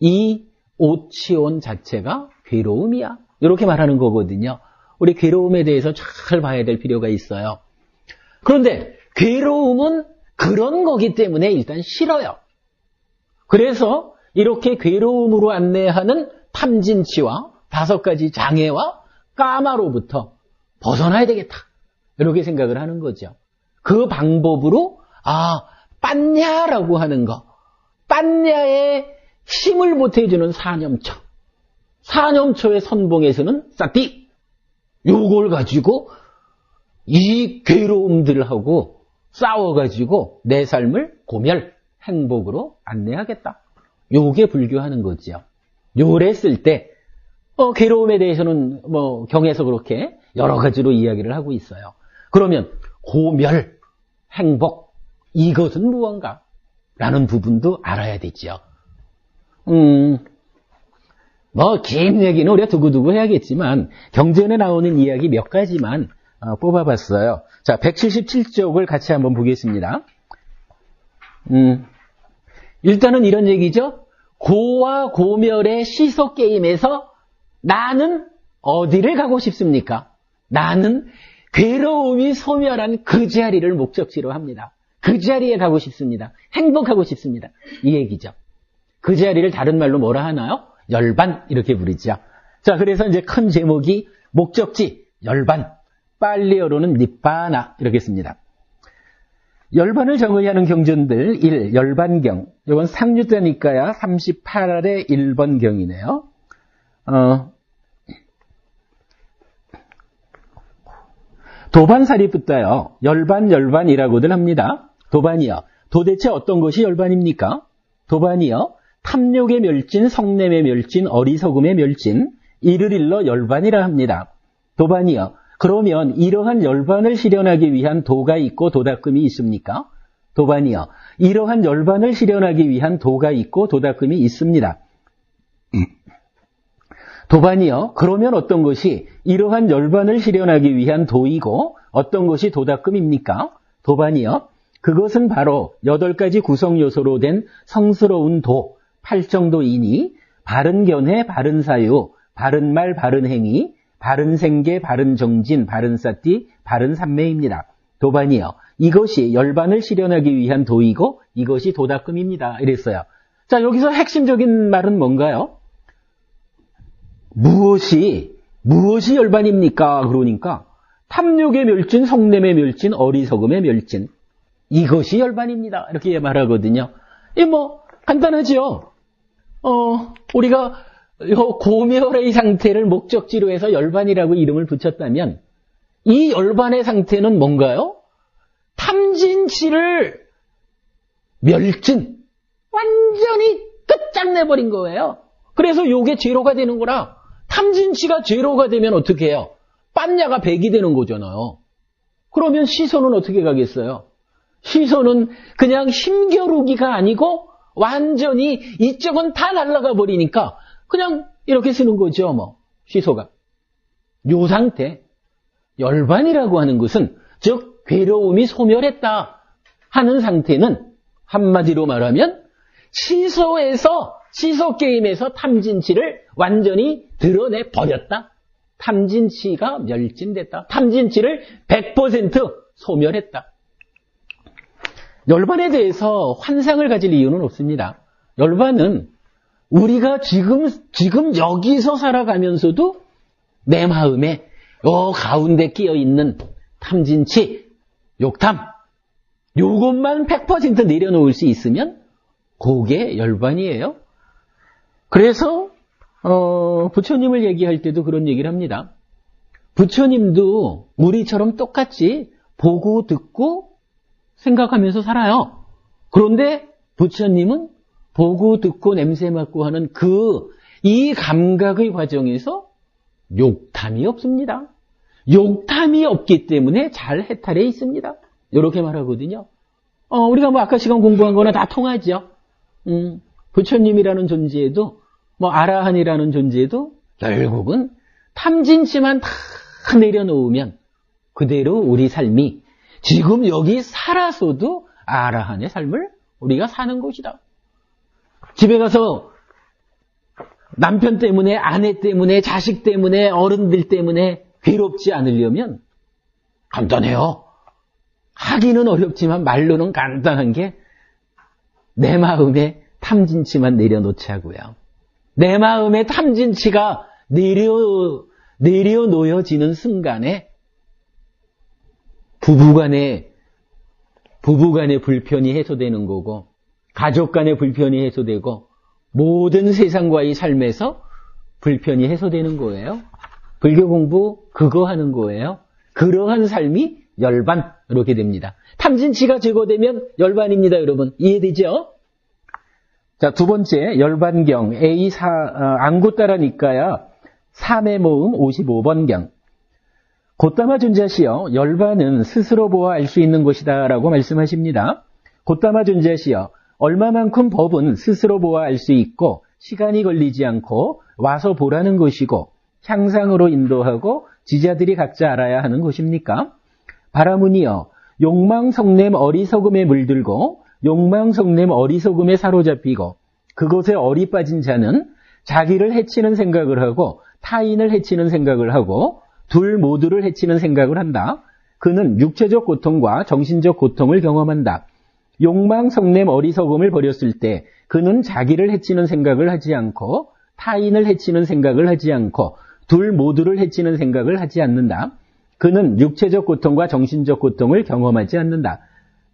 이 오치온 자체가 괴로움이야. 이렇게 말하는 거거든요. 우리 괴로움에 대해서 잘 봐야 될 필요가 있어요. 그런데 괴로움은 그런 거기 때문에 일단 싫어요. 그래서 이렇게 괴로움으로 안내하는 탐진치와 5가지 장애와 까마로부터 벗어나야 되겠다. 이렇게 생각을 하는 거죠. 그 방법으로 빤냐라고 하는 거, 빤냐에 힘을 보태주는 사념처, 사념처의 선봉에서는 싸띠, 요걸 가지고 이 괴로움들하고 싸워가지고 내 삶을 고멸, 행복으로 안내하겠다. 요게 불교하는 거죠. 요래 쓸 때 괴로움에 대해서는 뭐 경에서 그렇게 여러 가지로 이야기를 하고 있어요. 그러면 고멸, 행복, 이것은 무언가? 라는 부분도 알아야 되죠. 뭐 긴 얘기는 우리가 두고두고 해야겠지만 경전에 나오는 이야기 몇 가지만 뽑아봤어요. 자, 177쪽을 같이 한번 보겠습니다. 일단은 이런 얘기죠. 고와 고멸의 시소 게임에서 나는 어디를 가고 싶습니까? 나는 괴로움이 소멸한 그 자리를 목적지로 합니다. 그 자리에 가고 싶습니다. 행복하고 싶습니다. 이 얘기죠. 그 자리를 다른 말로 뭐라 하나요? 열반 이렇게 부르죠. 자, 그래서 이제 큰 제목이 목적지 열반, 빨리어로는 니빠나 이렇게 씁니다. 열반을 정의하는 경전들 1. 열반경. 이건 상유자니까야 38알의 1번 경이네요. 도반사리부터요. 열반이라고들 합니다. 도반이요. 도대체 어떤 것이 열반입니까? 도반이요. 탐욕의 멸진, 성냄의 멸진, 어리석음의 멸진, 이를 일러 열반이라 합니다. 도반이요. 그러면 이러한 열반을 실현하기 위한 도가 있고 도닦음이 있습니까? 도반이요. 이러한 열반을 실현하기 위한 도가 있고 도닦음이 있습니다. 도반이요. 그러면 어떤 것이 이러한 열반을 실현하기 위한 도이고 어떤 것이 도닦음입니까? 도반이요. 그것은 바로 8가지 구성 요소로 된 성스러운 도, 8정도이니 바른 견해, 바른 사유, 바른 말, 바른 행위, 바른 생계, 바른 정진, 바른 사띠, 바른 삼매입니다. 도반이요. 이것이 열반을 실현하기 위한 도이고 이것이 도닦음입니다. 이랬어요. 자, 여기서 핵심적인 말은 뭔가요? 무엇이 열반입니까? 그러니까 탐욕의 멸진, 성냄의 멸진, 어리석음의 멸진. 이것이 열반입니다. 이렇게 말하거든요. 이 간단하죠? 우리가 고멸의 상태를 목적지로 해서 열반이라고 이름을 붙였다면 이 열반의 상태는 뭔가요? 탐진치를 멸진, 완전히 끝장내버린 거예요. 그래서 요게 죄로가 되는 거라. 탐진치가 죄로가 되면 어떻게 해요? 빤냐가 백이 되는 거잖아요. 그러면 시선은 어떻게 가겠어요? 시선은 그냥 힘겨루기가 아니고 완전히 이쪽은 다 날아가 버리니까 그냥 이렇게 쓰는 거죠, 시소가. 요 상태, 열반이라고 하는 것은, 즉, 괴로움이 소멸했다 하는 상태는 한마디로 말하면 시소 게임에서 탐진치를 완전히 드러내 버렸다. 탐진치가 멸진됐다. 탐진치를 100% 소멸했다. 열반에 대해서 환상을 가질 이유는 없습니다. 열반은 우리가 지금 여기서 살아가면서도 내 마음에 가운데 끼어있는 탐진치, 욕탐, 요것만 100% 내려놓을 수 있으면 그게 열반이에요. 그래서 부처님을 얘기할 때도 그런 얘기를 합니다. 부처님도 우리처럼 똑같이 보고 듣고 생각하면서 살아요. 그런데 부처님은 보고 듣고 냄새 맡고 하는 이 감각의 과정에서 욕탐이 없습니다. 욕탐이 없기 때문에 잘 해탈해 있습니다. 이렇게 말하거든요. 우리가 아까 시간 공부한 거나 다 통하죠. 부처님이라는 존재에도 아라한이라는 존재에도 결국은 탐진치만 다 내려놓으면 그대로 우리 삶이 지금 여기 살아서도 아라한의 삶을 우리가 사는 것이다. 집에 가서 남편 때문에, 아내 때문에, 자식 때문에, 어른들 때문에 괴롭지 않으려면 간단해요. 하기는 어렵지만 말로는 간단한 게 내 마음에 탐진치만 내려놓자고요. 내 마음에 탐진치가 내려놓여지는 순간에 부부간의 불편이 해소되는 거고, 가족 간의 불편이 해소되고, 모든 세상과의 삶에서 불편이 해소되는 거예요. 불교 공부 그거 하는 거예요. 그러한 삶이 열반, 이렇게 됩니다. 탐진치가 제거되면 열반입니다, 여러분. 이해되죠? 자, 두 번째, 열반경, 안구따라 니까야 3의 모음 55번경. 고따마 존자시여, 열반은 스스로 보아 알 수 있는 것이다 라고 말씀하십니다. 고따마 존자시여, 얼마만큼 법은 스스로 보아 알 수 있고 시간이 걸리지 않고 와서 보라는 것이고 향상으로 인도하고 지자들이 각자 알아야 하는 것입니까? 바라문이여, 욕망, 성냄, 어리석음에 물들고 욕망, 성냄, 어리석음에 사로잡히고 그것에 어리 빠진 자는 자기를 해치는 생각을 하고 타인을 해치는 생각을 하고 둘 모두를 해치는 생각을 한다. 그는 육체적 고통과 정신적 고통을 경험한다. 욕망, 성냄, 어리석음을 버렸을 때 그는 자기를 해치는 생각을 하지 않고 타인을 해치는 생각을 하지 않고 둘 모두를 해치는 생각을 하지 않는다. 그는 육체적 고통과 정신적 고통을 경험하지 않는다.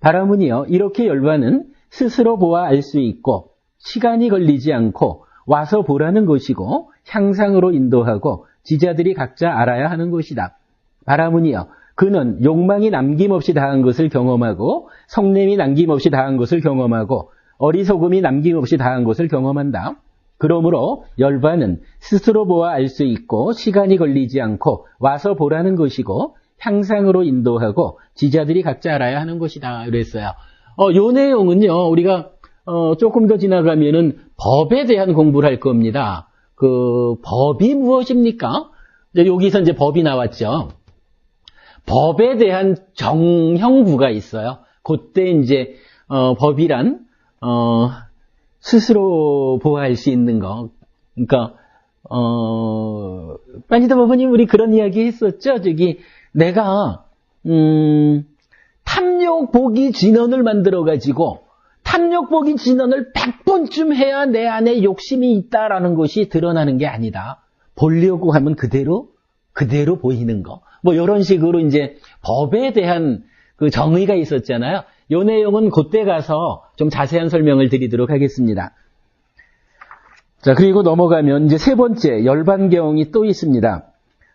바라문이여, 이렇게 열반은 스스로 보아 알 수 있고 시간이 걸리지 않고 와서 보라는 것이고 향상으로 인도하고 지자들이 각자 알아야 하는 것이다. 바라문이여, 그는 욕망이 남김없이 다한 것을 경험하고 성냄이 남김없이 다한 것을 경험하고 어리석음이 남김없이 다한 것을 경험한다. 그러므로 열반은 스스로 보아 알 수 있고 시간이 걸리지 않고 와서 보라는 것이고 향상으로 인도하고 지자들이 각자 알아야 하는 것이다. 그랬어요. 요 내용은요, 우리가 조금 더 지나가면은 법에 대한 공부를 할 겁니다. 그 법이 무엇입니까? 여기서 이제 법이 나왔죠. 법에 대한 정형부가 있어요. 그때 이제 법이란 스스로 보호할 수 있는 거. 그러니까 빠니다 법원님 우리 그런 이야기 했었죠. 내가 탐욕보기 진언을 만들어 가지고 탐욕보기 진언을 100번쯤 해야 내 안에 욕심이 있다라는 것이 드러나는 게 아니다. 보려고 하면 그대로 보이는 거. 뭐 이런 식으로 이제 법에 대한 그 정의가 있었잖아요. 요 내용은 그때 가서 좀 자세한 설명을 드리도록 하겠습니다. 자, 그리고 넘어가면 이제 세 번째 열반경이 또 있습니다.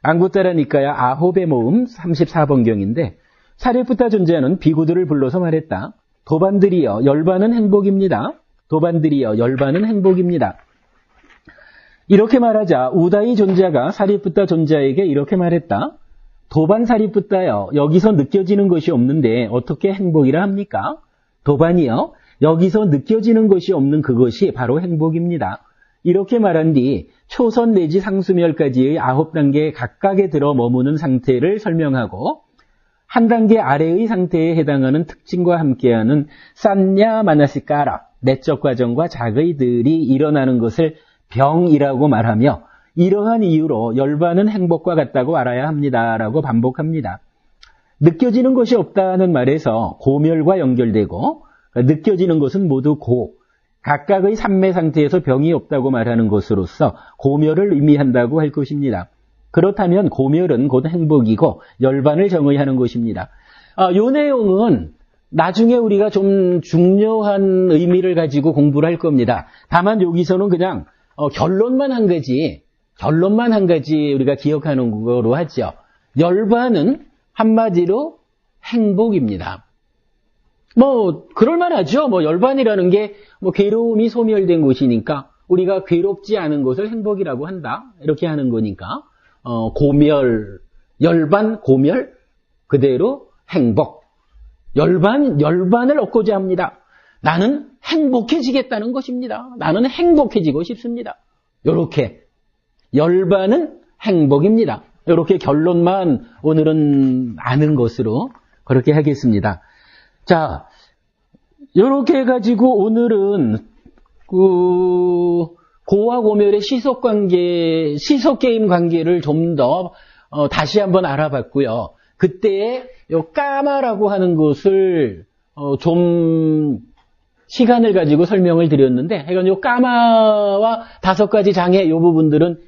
앙구따라니까야 아홉의 모음 34번경인데 사레프타 존자는 비구들을 불러서 말했다. 도반들이여 열반은 행복입니다. 도반들이여 열반은 행복입니다. 이렇게 말하자 우다이 존자가 사리푸타 존자에게 이렇게 말했다. 도반 사리푸타여 여기서 느껴지는 것이 없는데 어떻게 행복이라 합니까? 도반이여 여기서 느껴지는 것이 없는 그것이 바로 행복입니다. 이렇게 말한 뒤 초선 내지 상수멸까지의 9단계 각각에 들어 머무는 상태를 설명하고 한 단계 아래의 상태에 해당하는 특징과 함께하는 산냐 마나시까라 내적 과정과 자의들이 일어나는 것을 병이라고 말하며 이러한 이유로 열반은 행복과 같다고 알아야 합니다라고 반복합니다. 느껴지는 것이 없다는 말에서 고멸과 연결되고 느껴지는 것은 모두 각각의 삼매 상태에서 병이 없다고 말하는 것으로서 고멸을 의미한다고 할 것입니다. 그렇다면 고멸은 곧 행복이고 열반을 정의하는 것입니다. 이 내용은 나중에 우리가 좀 중요한 의미를 가지고 공부를 할 겁니다. 다만 여기서는 그냥 결론만 한 가지 우리가 기억하는 거로 하죠. 열반은 한마디로 행복입니다. 뭐 그럴만하죠. 뭐 열반이라는 게 뭐 괴로움이 소멸된 곳이니까 우리가 괴롭지 않은 것을 행복이라고 한다. 이렇게 하는 거니까 고멸, 열반, 고멸 그대로 행복. 열반을 얻고자 합니다. 나는 행복해지겠다는 것입니다. 나는 행복해지고 싶습니다. 요렇게 열반은 행복입니다. 요렇게 결론만 오늘은 아는 것으로 그렇게 하겠습니다. 자, 요렇게 해가지고 오늘은 고와 고멸의 시속게임 관계를 좀 더 다시 한번 알아봤고요. 그때 요 까마라고 하는 것을 좀 시간을 가지고 설명을 드렸는데, 하여간 요 까마와 5가지 장애 요 부분들은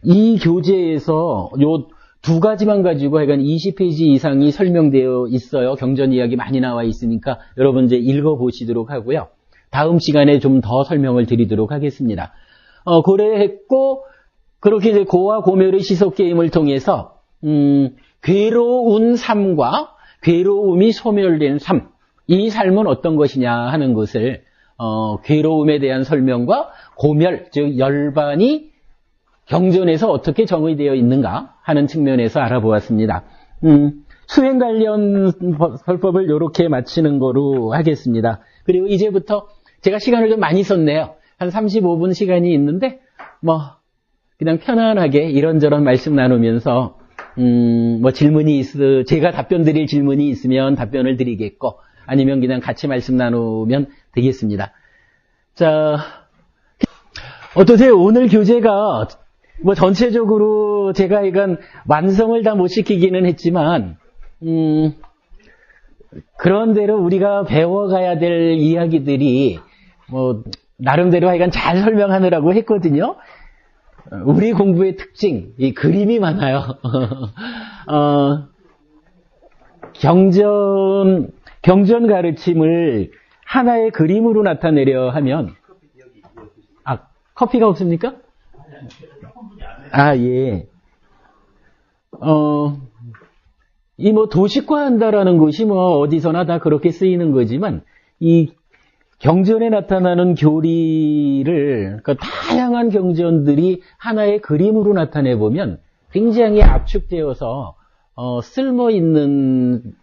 이 교재에서 요 2가지만 가지고 하여간 20페이지 이상이 설명되어 있어요. 경전 이야기 많이 나와 있으니까 여러분 이제 읽어보시도록 하고요. 다음 시간에 좀 더 설명을 드리도록 하겠습니다. 고래했고, 그렇게 이제 고와 고멸의 시속게임을 통해서, 괴로운 삶과 괴로움이 소멸된 삶, 이 삶은 어떤 것이냐 하는 것을, 괴로움에 대한 설명과 고멸, 즉, 열반이 경전에서 어떻게 정의되어 있는가 하는 측면에서 알아보았습니다. 수행 관련 설법을 이렇게 마치는 거로 하겠습니다. 그리고 이제부터 제가 시간을 좀 많이 썼네요. 한 35분 시간이 있는데, 그냥 편안하게 이런저런 말씀 나누면서, 제가 답변 드릴 질문이 있으면 답변을 드리겠고, 아니면 그냥 같이 말씀 나누면 되겠습니다. 자, 어떠세요? 오늘 교재가, 전체적으로 제가 이건 완성을 다 못 시키기는 했지만, 그런대로 우리가 배워가야 될 이야기들이, 나름대로 하여간 잘 설명하느라고 했거든요. 우리 공부의 특징, 이 그림이 많아요. 경전 가르침을 하나의 그림으로 나타내려 하면, 커피가 없습니까? 예. 도식화한다라는 것이 어디서나 다 그렇게 쓰이는 거지만, 이 경전에 나타나는 교리를, 다양한 경전들이 하나의 그림으로 나타내보면 굉장히 압축되어서, 쓸모있는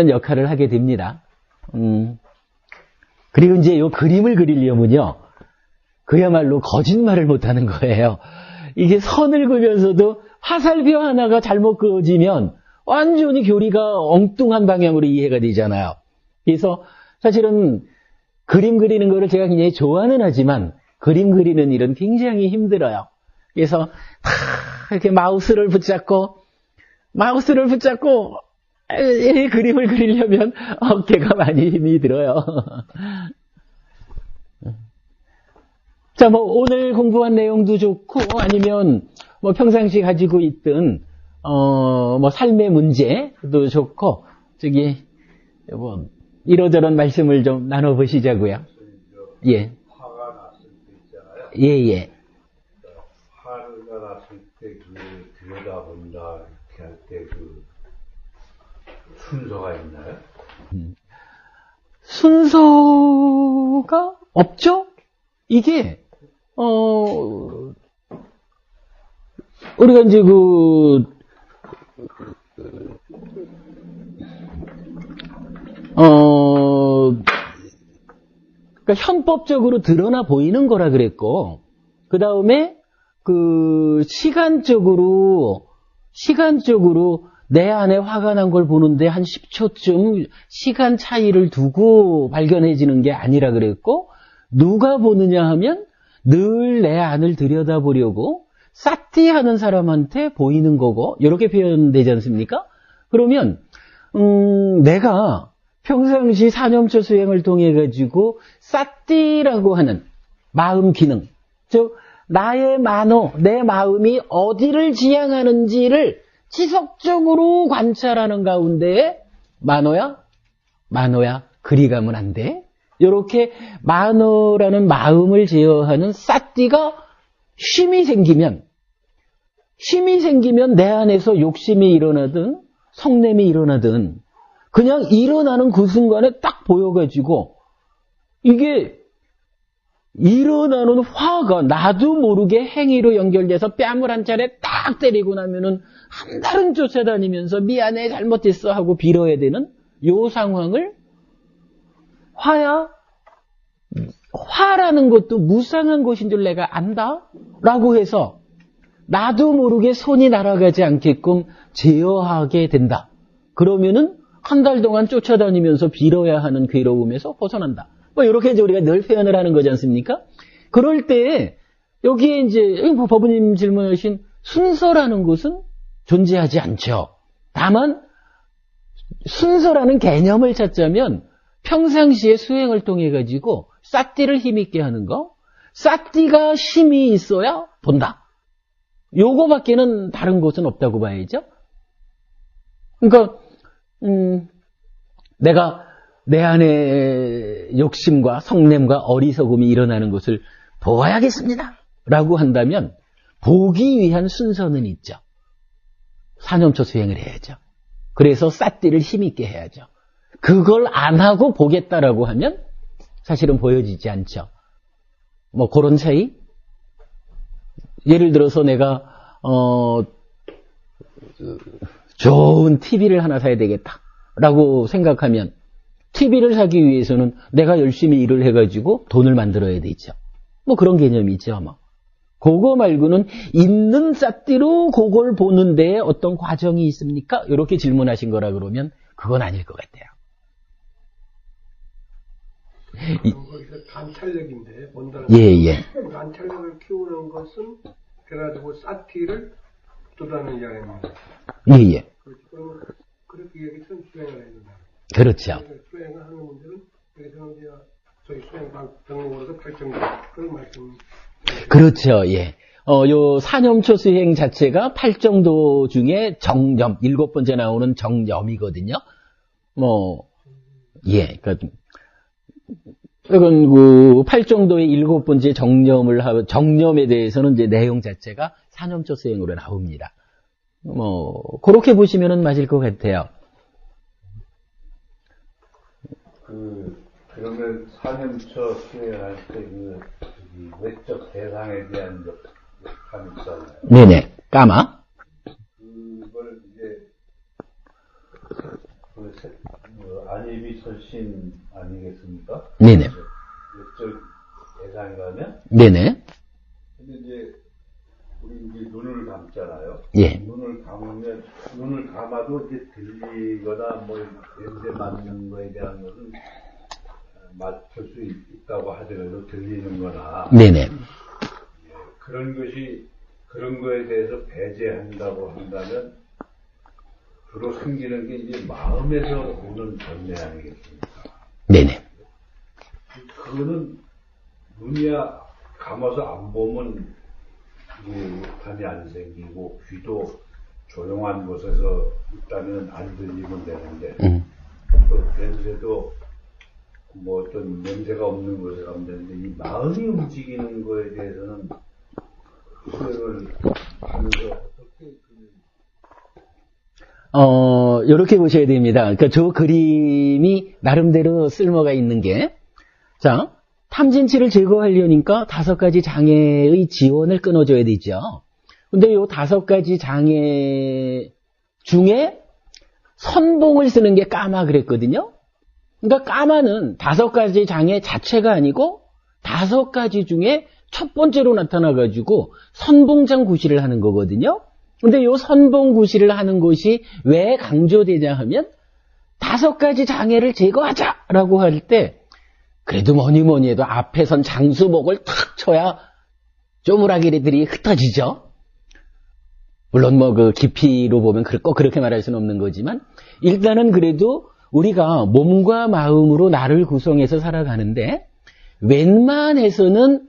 역할을 하게 됩니다. 그리고 이제 요 그림을 그리려면요, 그야말로 거짓말을 못하는 거예요. 이게 선을 그면서도 화살표 하나가 잘못 그어지면 완전히 교리가 엉뚱한 방향으로 이해가 되잖아요. 그래서 사실은 그림 그리는 거를 제가 굉장히 좋아는 하지만 그림 그리는 일은 굉장히 힘들어요. 그래서 다 이렇게 마우스를 붙잡고 그림을 그리려면 어깨가 많이 힘이 들어요. 자, 뭐 오늘 공부한 내용도 좋고 아니면 뭐 평상시 가지고 있던 뭐 삶의 문제도 좋고 저기 뭐 이러저런 말씀을 좀 나눠보시자고요. 예. 화가 났을 때 있잖아요. 예. 화가 났을 때 들여다본다 이렇게 할 때 순서가 있나요? 순서가 없죠? 이게 우리가 이제 그러니까 현법적으로 드러나 보이는 거라 그랬고, 그 다음에 시간적으로 내 안에 화가 난 걸 보는데 한 10초쯤 시간 차이를 두고 발견해지는 게 아니라 그랬고, 누가 보느냐 하면 늘 내 안을 들여다보려고 사띠하는 사람한테 보이는 거고, 이렇게 표현되지 않습니까? 그러면 내가 평상시 사념처 수행을 통해 가지고 사띠라고 하는 마음 기능, 즉 나의 내 마음이 어디를 지향하는지를 지속적으로 관찰하는 가운데 만호야 그리 가면 안 돼. 이렇게 만호라는 마음을 제어하는 사띠가 쉼이 생기면 내 안에서 욕심이 일어나든 성냄이 일어나든 그냥 일어나는 그 순간에 딱 보여가지고 이게 일어나는 화가 나도 모르게 행위로 연결돼서 뺨을 한 차례 딱 때리고 나면은 한 달은 쫓아다니면서 미안해 잘못했어 하고 빌어야 되는 요 상황을 화라는 것도 무상한 것인 줄 내가 안다 라고 해서 나도 모르게 손이 날아가지 않게끔 제어하게 된다. 그러면은 한 달 동안 쫓아다니면서 빌어야 하는 괴로움에서 벗어난다. 뭐 이렇게 이제 우리가 늘 표현을 하는 거지 않습니까? 그럴 때 여기에 이제 법부님 질문하신 순서라는 것은 존재하지 않죠. 다만 순서라는 개념을 찾자면 평상시에 수행을 통해 가지고 사띠를 힘있게 하는 거, 사띠가 힘이 있어야 본다. 요거밖에는 다른 것은 없다고 봐야죠. 그러니까 내가 내 안에 욕심과 성냄과 어리석음이 일어나는 것을 보아야겠습니다 라고 한다면 보기 위한 순서는 있죠. 사념처 수행을 해야죠. 그래서 사띠를 힘있게 해야죠. 그걸 안 하고 보겠다라고 하면 사실은 보여지지 않죠. 뭐 그런 차이? 예를 들어서 내가 좋은 TV를 하나 사야 되겠다라고 생각하면 TV를 사기 위해서는 내가 열심히 일을 해가지고 돈을 만들어야 되죠. 뭐 그런 개념이 있죠. 뭐. 그거 말고는 있는 싹띠로 그걸 보는 데에 어떤 과정이 있습니까? 이렇게 질문하신 거라 그러면 그건 아닐 것 같아요. 거기서 관찰력인데 본다는 예. 관찰력을 키우는 것은 그래가지고 사티를 돋아내는 이야기입니다. 예. 그렇게 얘기해서 수행을 해야 된다. 그렇죠. 수행을 하는 문제는 여기서는 이제 저희 수행방 등록으로서 8정도 그런 말씀. 그렇죠. 예. 요 사념처 수행 자체가 8정도 중에 정념, 7번째 나오는 정념이거든요. 그러니까 이건 그 8정도의 7번째 정념에 대해서는 이제 내용 자체가 사념처 수행으로 나옵니다. 그렇게 보시면은 맞을 것 같아요. 그러면 사념처 수행할 때 외적 대상에 대한 감이 있잖아요. 네네. 까마? 그걸 이제, 안입이 설신 아니겠습니까? 네네. 외적 대상이라면? 네네. 근데 이제, 우리 이제 눈을 감잖아요. 예. 눈을 감으면 눈을 감아도 이제 들리거나 뭐 냄새 맡는 거에 대한 것은 맡을 수 있다고 하더라도 들리는 거나 네네. 그런 거에 대해서 배제한다고 한다면 주로 생기는 게 이제 마음에서 오는 전례 아니겠습니까? 네네. 그거는 눈이야 감아서 안 보면 감이 안 생기고 귀도 조용한 곳에서 있다면 안 들리면 되는데 또 냄새도 뭐 어떤 냄새가 없는 곳에 가면 되는데 이 마음이 움직이는 거에 대해서는 수행을 하면서 어떻게 요렇게 보셔야 됩니다. 그러니까 저 그림이 나름대로 쓸모가 있는 게, 자, 탐진치를 제거하려니까 5가지 장애의 지원을 끊어줘야 되죠. 근데 요 5가지 장애 중에 선봉을 쓰는 게 까마 그랬거든요. 그러니까 까마는 5가지 장애 자체가 아니고 5가지 중에 첫 번째로 나타나가지고 선봉장 구실을 하는 거거든요. 근데 요 선봉 구실을 하는 것이 왜 강조되냐 하면 5가지 장애를 제거하자라고 할 때 그래도 뭐니 해도 앞에선 장수목을 탁 쳐야 쪼무라기들이 흩어지죠. 물론 뭐 그 깊이로 보면 꼭 그렇게 말할 수는 없는 거지만 일단은 그래도 우리가 몸과 마음으로 나를 구성해서 살아가는데 웬만해서는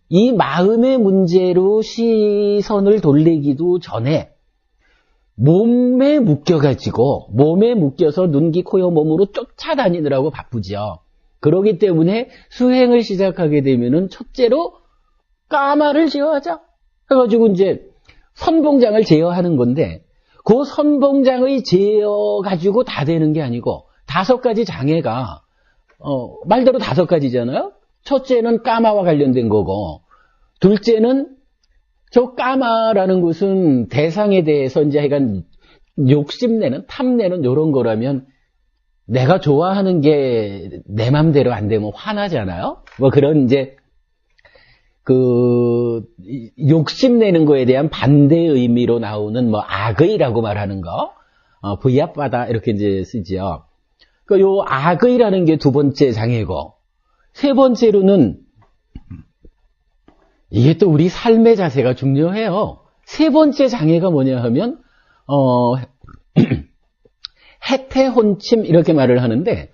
이 마음의 문제로 시선을 돌리기도 전에 몸에 묶여서 눈, 귀, 코, 여, 몸으로 쫓아다니느라고 바쁘죠. 그러기 때문에 수행을 시작하게 되면은 첫째로 까마를 제어하자 해가지고 이제 선봉장을 제어하는 건데 그 선봉장의 제어 가지고 다 되는 게 아니고 5가지 장애가 말대로 5가지잖아요. 첫째는 까마와 관련된 거고, 둘째는 저 까마라는 것은 대상에 대해서 이제 약간 욕심내는, 탐내는 이런 거라면 내가 좋아하는 게 내 맘대로 안 되면 화나잖아요. 뭐 그런 이제 그 욕심내는 거에 대한 반대 의미로 나오는 뭐 악의라고 말하는 거, 부합하다 이렇게 이제 쓰죠. 그 요 악의라는 게 2번째 장애고. 3번째로는 이게 또 우리 삶의 자세가 중요해요. 3번째 장애가 뭐냐 하면 해태혼침 이렇게 말을 하는데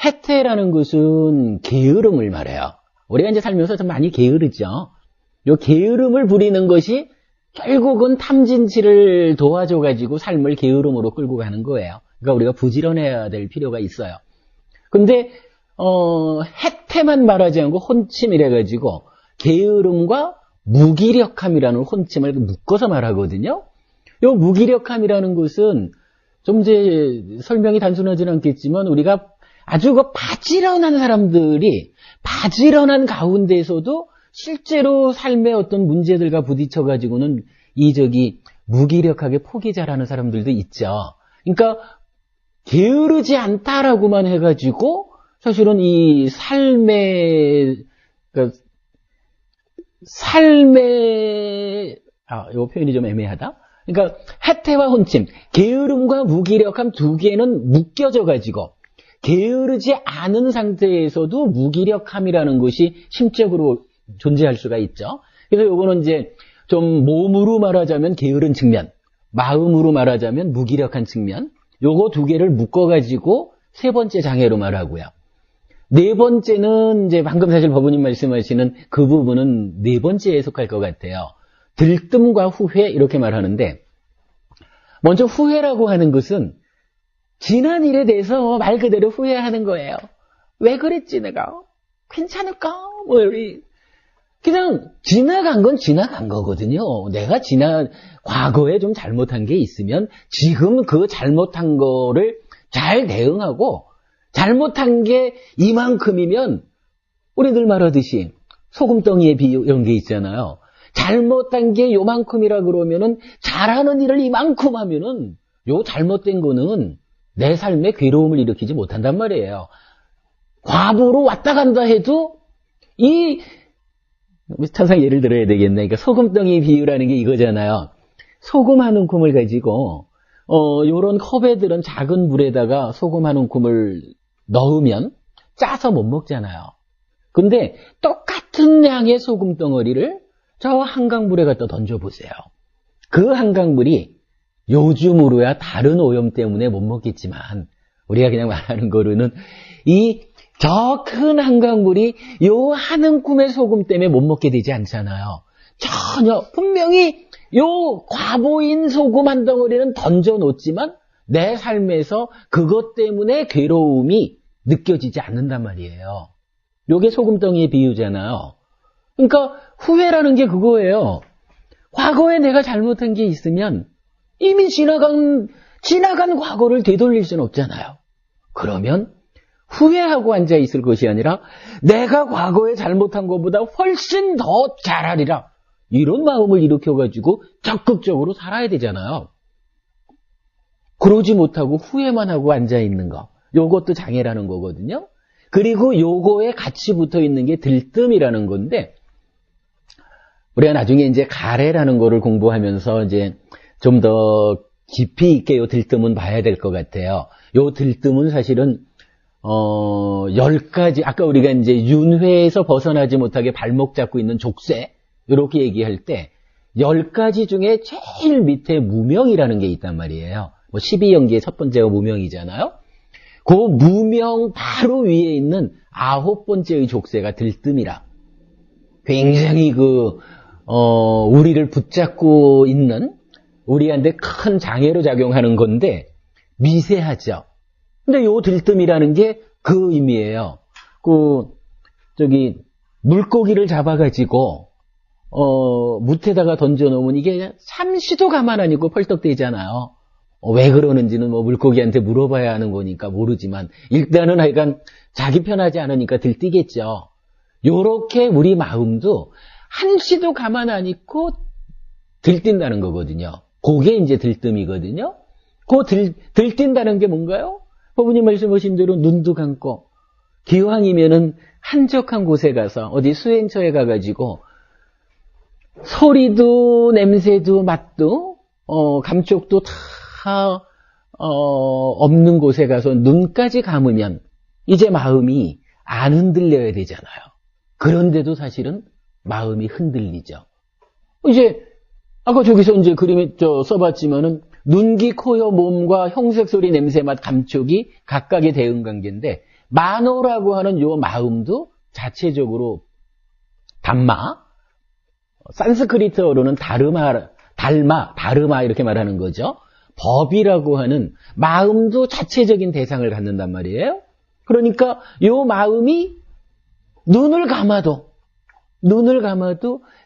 해태라는 것은 게으름을 말해요. 우리가 이제 살면서 좀 많이 게으르죠. 요 게으름을 부리는 것이 결국은 탐진치를 도와줘가지고 삶을 게으름으로 끌고 가는 거예요. 그러니까 우리가 부지런해야 될 필요가 있어요. 근데 해태만 말하지 않고 혼침이래가지고 게으름과 무기력함이라는 혼침을 묶어서 말하거든요. 요 무기력함이라는 것은 좀 이제 설명이 단순하지는 않겠지만 우리가 아주 그 바지런한 사람들이 바지런한 가운데서도 실제로 삶의 어떤 문제들과 부딪혀가지고는 무기력하게 포기자라는 사람들도 있죠. 그러니까 게으르지 않다라고만 해가지고 사실은 이 이 표현이 좀 애매하다. 그러니까 해태와 혼침, 게으름과 무기력함 2개는 묶여져가지고 게으르지 않은 상태에서도 무기력함이라는 것이 심적으로 존재할 수가 있죠. 그래서 요거는 이제 좀 몸으로 말하자면 게으른 측면, 마음으로 말하자면 무기력한 측면, 요거 2개를 묶어가지고 3번째 장애로 말하고요. 4번째는 이제 방금 사실 법원님 말씀하시는 그 부분은 4번째에 속할 것 같아요. 들뜸과 후회 이렇게 말하는데 먼저 후회라고 하는 것은 지난 일에 대해서 말 그대로 후회하는 거예요. 왜 그랬지 내가? 괜찮을까? 그냥 지나간 건 지나간 거거든요. 내가 과거에 좀 잘못한 게 있으면 지금 그 잘못한 거를 잘 대응하고 잘못한 게 이만큼이면 우리들 말하듯이 소금덩이에 비유 이런 게 있잖아요. 잘못한 게 요만큼이라 그러면은 잘하는 일을 이만큼 하면은 요 잘못된 거는 내 삶에 괴로움을 일으키지 못한단 말이에요. 과부로 왔다 간다 해도 항상 예를 들어야 되겠네. 그러니까 소금덩이 비유라는 게 이거잖아요. 소금 한 움큼을 가지고 요런 컵에들은 작은 물에다가 소금 한 움큼을 넣으면 짜서 못 먹잖아요. 근데 똑같은 양의 소금 덩어리를 저 한강물에 갖다 던져보세요. 그 한강물이 요즘으로야 다른 오염 때문에 못 먹겠지만 우리가 그냥 말하는 거로는 저 큰 한강물이 요 한 움큼의 소금 때문에 못 먹게 되지 않잖아요. 전혀 분명히 요 과보인 소금 한 덩어리는 던져놓지만 내 삶에서 그것 때문에 괴로움이 느껴지지 않는단 말이에요. 요게 소금덩이의 비유잖아요. 그러니까 후회라는 게 그거예요. 과거에 내가 잘못한 게 있으면 이미 지나간 과거를 되돌릴 수는 없잖아요. 그러면 후회하고 앉아있을 것이 아니라 내가 과거에 잘못한 것보다 훨씬 더 잘하리라. 이런 마음을 일으켜가지고 적극적으로 살아야 되잖아요. 그러지 못하고 후회만 하고 앉아있는 거. 요것도 장애라는 거거든요. 그리고 요거에 같이 붙어 있는 게 들뜸이라는 건데, 우리가 나중에 이제 가래라는 거를 공부하면서 이제 좀 더 깊이 있게 요 들뜸은 봐야 될 것 같아요. 요 들뜸은 사실은 10가지, 아까 우리가 이제 윤회에서 벗어나지 못하게 발목 잡고 있는 족쇄, 이렇게 얘기할 때 10가지 중에 제일 밑에 무명이라는 게 있단 말이에요. 12연기의 첫 번째가 무명이잖아요. 그 무명 바로 위에 있는 9번째의 족쇄가 들뜸이라. 굉장히 우리를 붙잡고 있는, 우리한테 큰 장애로 작용하는 건데, 미세하죠. 근데 요 들뜸이라는 게 그 의미예요. 물고기를 잡아가지고, 뭇에다가 던져놓으면 이게 잠시도 가만 안 있고 펄떡대잖아요. 왜 그러는지는 물고기한테 물어봐야 하는 거니까 모르지만, 일단은 하여간 자기 편하지 않으니까 들뛰겠죠. 요렇게 우리 마음도 한시도 가만 안 있고 들뛴다는 거거든요. 그게 이제 들뜸이거든요. 들뛴다는 게 뭔가요? 법부님 말씀하신 대로 눈도 감고, 기왕이면은 한적한 곳에 가서, 어디 수행처에 가가지고, 소리도, 냄새도, 맛도, 감촉도 다, 없는 곳에 가서 눈까지 감으면, 이제 마음이 안 흔들려야 되잖아요. 그런데도 사실은 마음이 흔들리죠. 이제, 아까 저기서 이제 그림에 써봤지만은, 눈, 귀, 코, 혀, 몸과 형색, 소리, 냄새, 맛, 감촉이 각각의 대응관계인데, 만호라고 하는 요 마음도 자체적으로 담마, 산스크리트어로는 다르마 이렇게 말하는 거죠. 법이라고 하는 마음도 자체적인 대상을 갖는단 말이에요. 그러니까 요 마음이 눈을 감아도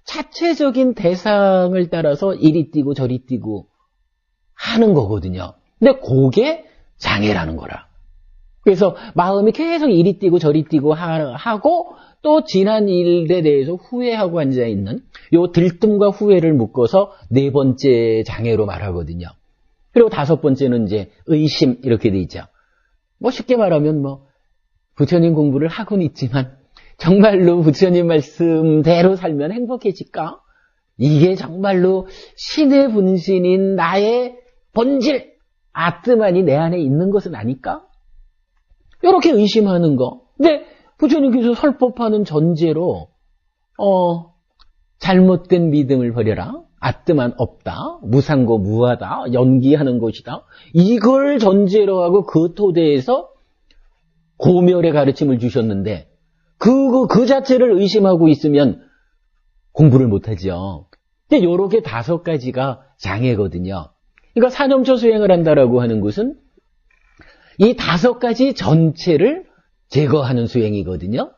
자체적인 대상을 따라서 이리 뛰고 저리 뛰고 하는 거거든요. 근데 그게 장애라는 거라. 그래서 마음이 계속 이리 뛰고 저리 뛰고 하고 또 지난 일에 대해서 후회하고 앉아있는 요 들뜸과 후회를 묶어서 4번째 장애로 말하거든요. 그리고 5번째는 이제 의심 이렇게 돼 있죠. 쉽게 말하면 부처님 공부를 하고는 있지만 정말로 부처님 말씀대로 살면 행복해질까? 이게 정말로 신의 분신인 나의 본질, 아트만이 내 안에 있는 것은 아닐까? 이렇게 의심하는 거. 근데 부처님께서 설법하는 전제로 잘못된 믿음을 버려라. 아트만 없다. 무상고 무하다. 연기하는 것이다. 이걸 전제로 하고 그 토대에서 고멸의 가르침을 주셨는데 그 자체를 의심하고 있으면 공부를 못하죠. 근데 요렇게 5가지가 장애거든요. 그러니까 사념처 수행을 한다라고 하는 것은 이 5가지 전체를 제거하는 수행이거든요.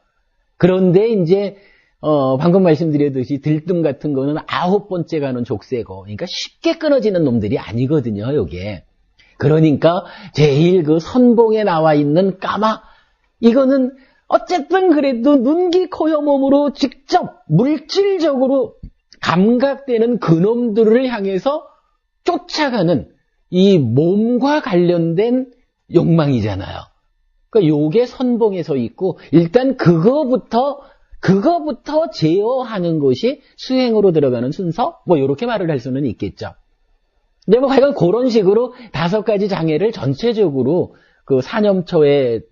그런데 이제 방금 말씀드렸듯이 들뜸 같은 거는 9번째 가는 족쇄고, 그러니까 쉽게 끊어지는 놈들이 아니거든요, 요게. 그러니까 제일 그 선봉에 나와 있는 까마, 이거는 어쨌든 그래도 눈, 귀, 코, 혀, 몸으로 직접 물질적으로 감각되는 그놈들을 향해서 쫓아가는 이 몸과 관련된 욕망이잖아요. 그러니까 요게 선봉에 서 있고 일단 그거부터 제어하는 것이 수행으로 들어가는 순서? 이렇게 말을 할 수는 있겠죠. 근데 뭐 하여간 그런 식으로 5가지 장애를 전체적으로 그 사념초에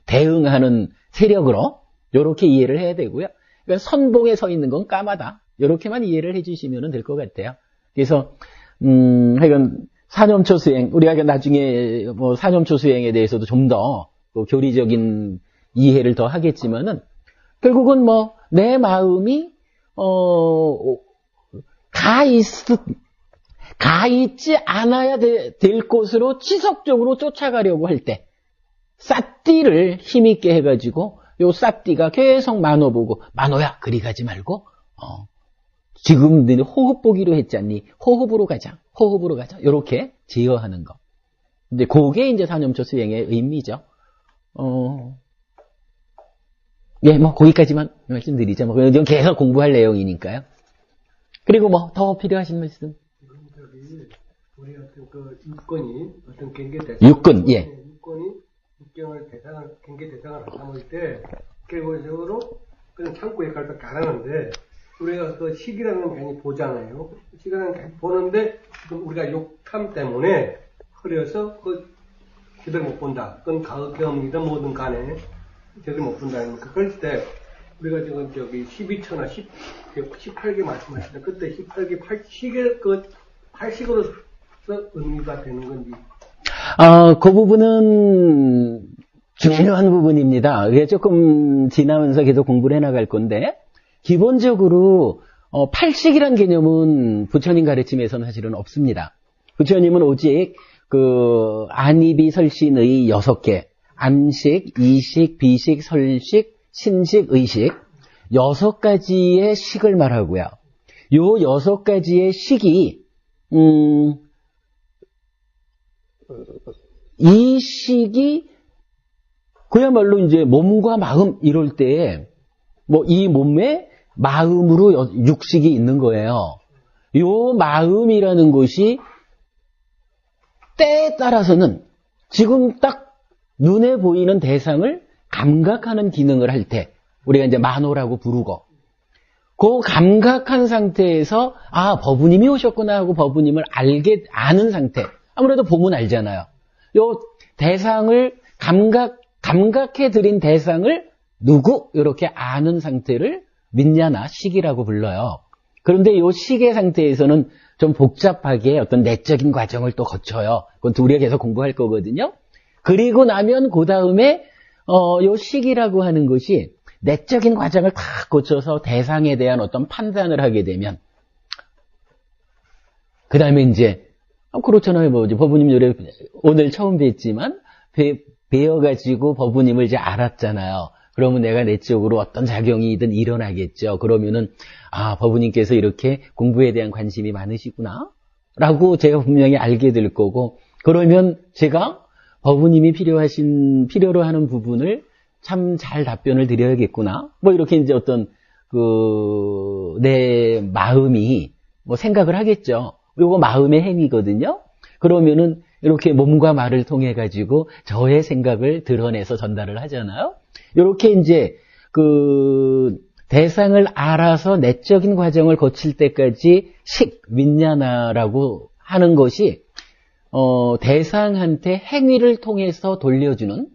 대응하는 세력으로 요렇게 이해를 해야 되고요. 그러니까 선봉에 서 있는 건 까마다. 요렇게만 이해를 해 주시면 될 것 같아요. 그래서 하여간 사념초 수행, 우리가 나중에 뭐 사념초 수행에 대해서도 좀 더 교리적인 이해를 더 하겠지만은 결국은 뭐 내 마음이 가 있지 않아야 될 곳으로 지속적으로 쫓아가려고 할 때 싹띠를 힘있게 해가지고 요 싹띠가 계속 만호 보고 만호야 그리 가지 말고 지금 너는 호흡 보기로 했잖니 호흡으로 가자 요렇게 제어하는 거. 근데 그게 이제 사념초 수행의 의미죠. 예, 뭐 거기까지만 말씀드리죠. 뭐 이건 계속 공부할 내용이니까요. 그리고 뭐 더 필요하신 말씀? 우리 그 육권이 어떤 경계 대상, 육권, 예. 육권이 육경을 경계 대상을 삼을 때 결과적으로 그냥 창고 역할밖에 안 하는데 우리가 그 식이라는 게 괜히 보잖아요. 식이라는 게 보는데 지금 우리가 욕탐 때문에 흐려서 그 제대로 못 본다. 그건 가격이든 뭐든 간에 제대로 못 본다는 거. 그럴 때 우리가 지금 저기 12처나 18개 말씀하셨는데 그때 18개 8식의 그 8식으로 의미가 되는 건지. 그 부분은 중요한 부분입니다. 이게 조금 지나면서 계속 공부를 해나갈 건데, 기본적으로, 8식이란 개념은 부처님 가르침에서는 사실은 없습니다. 부처님은 오직 안이비 설신의 6개, 안식, 이식, 비식, 설식, 신식, 의식, 6가지의 식을 말하고요. 요 6가지의 식이, 이 식이 그야말로 이제 몸과 마음 이럴 때 뭐 이 몸에 마음으로 육식이 있는 거예요. 요 마음이라는 것이 때에 따라서는 지금 딱 눈에 보이는 대상을 감각하는 기능을 할 때 우리가 이제 만호라고 부르고 그 감각한 상태에서 법부님이 오셨구나 하고 법부님을 아는 상태. 아무래도 보면 알잖아요. 요 대상을 감각해드린 대상을 누구? 이렇게 아는 상태를 민냐나 식이라고 불러요. 그런데 요 식의 상태에서는 좀 복잡하게 어떤 내적인 과정을 또 거쳐요. 그건 우리가 계속 공부할 거거든요. 그리고 나면 그 다음에 요 식이라고 하는 것이 내적인 과정을 다 거쳐서 대상에 대한 어떤 판단을 하게 되면 그 다음에 이제 그렇잖아요. 뭐 법부님 요래 오늘 처음 뵀지만 뵈어가지고 법부님을 이제 알았잖아요. 그러면 내가 내적으로 어떤 작용이든 일어나겠죠. 그러면은 법부님께서 이렇게 공부에 대한 관심이 많으시구나 라고 제가 분명히 알게 될 거고, 그러면 제가 법부님이 필요로 하는 부분을 참 잘 답변을 드려야겠구나. 뭐 이렇게 이제 어떤 내 마음이 뭐 생각을 하겠죠. 요거 마음의 행위거든요. 그러면은 이렇게 몸과 말을 통해 가지고 저의 생각을 드러내서 전달을 하잖아요. 이렇게 이제 대상을 알아서 내적인 과정을 거칠 때까지 민냐나라고 하는 것이 대상한테 행위를 통해서 돌려주는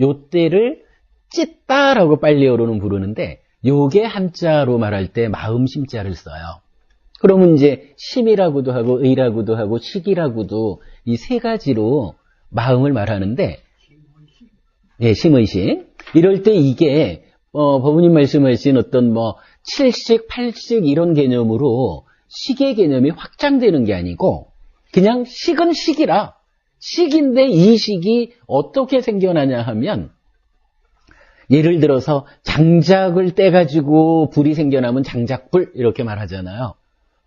요때를 찢다라고 빨리어로는 부르는데, 요게 한자로 말할 때 마음 심자를 써요. 그러면 이제 심이라고도 하고 의라고도 하고 식이라고도 이 3가지로 마음을 말하는데, 예, 심의식. 이럴 때 이게 법부님 말씀하신 어떤 뭐 7식, 8식 이런 개념으로 식의 개념이 확장되는 게 아니고 그냥 식은 식이라, 식인데 이 식이 어떻게 생겨나냐 하면, 예를 들어서 장작을 떼가지고 불이 생겨나면 장작불 이렇게 말하잖아요.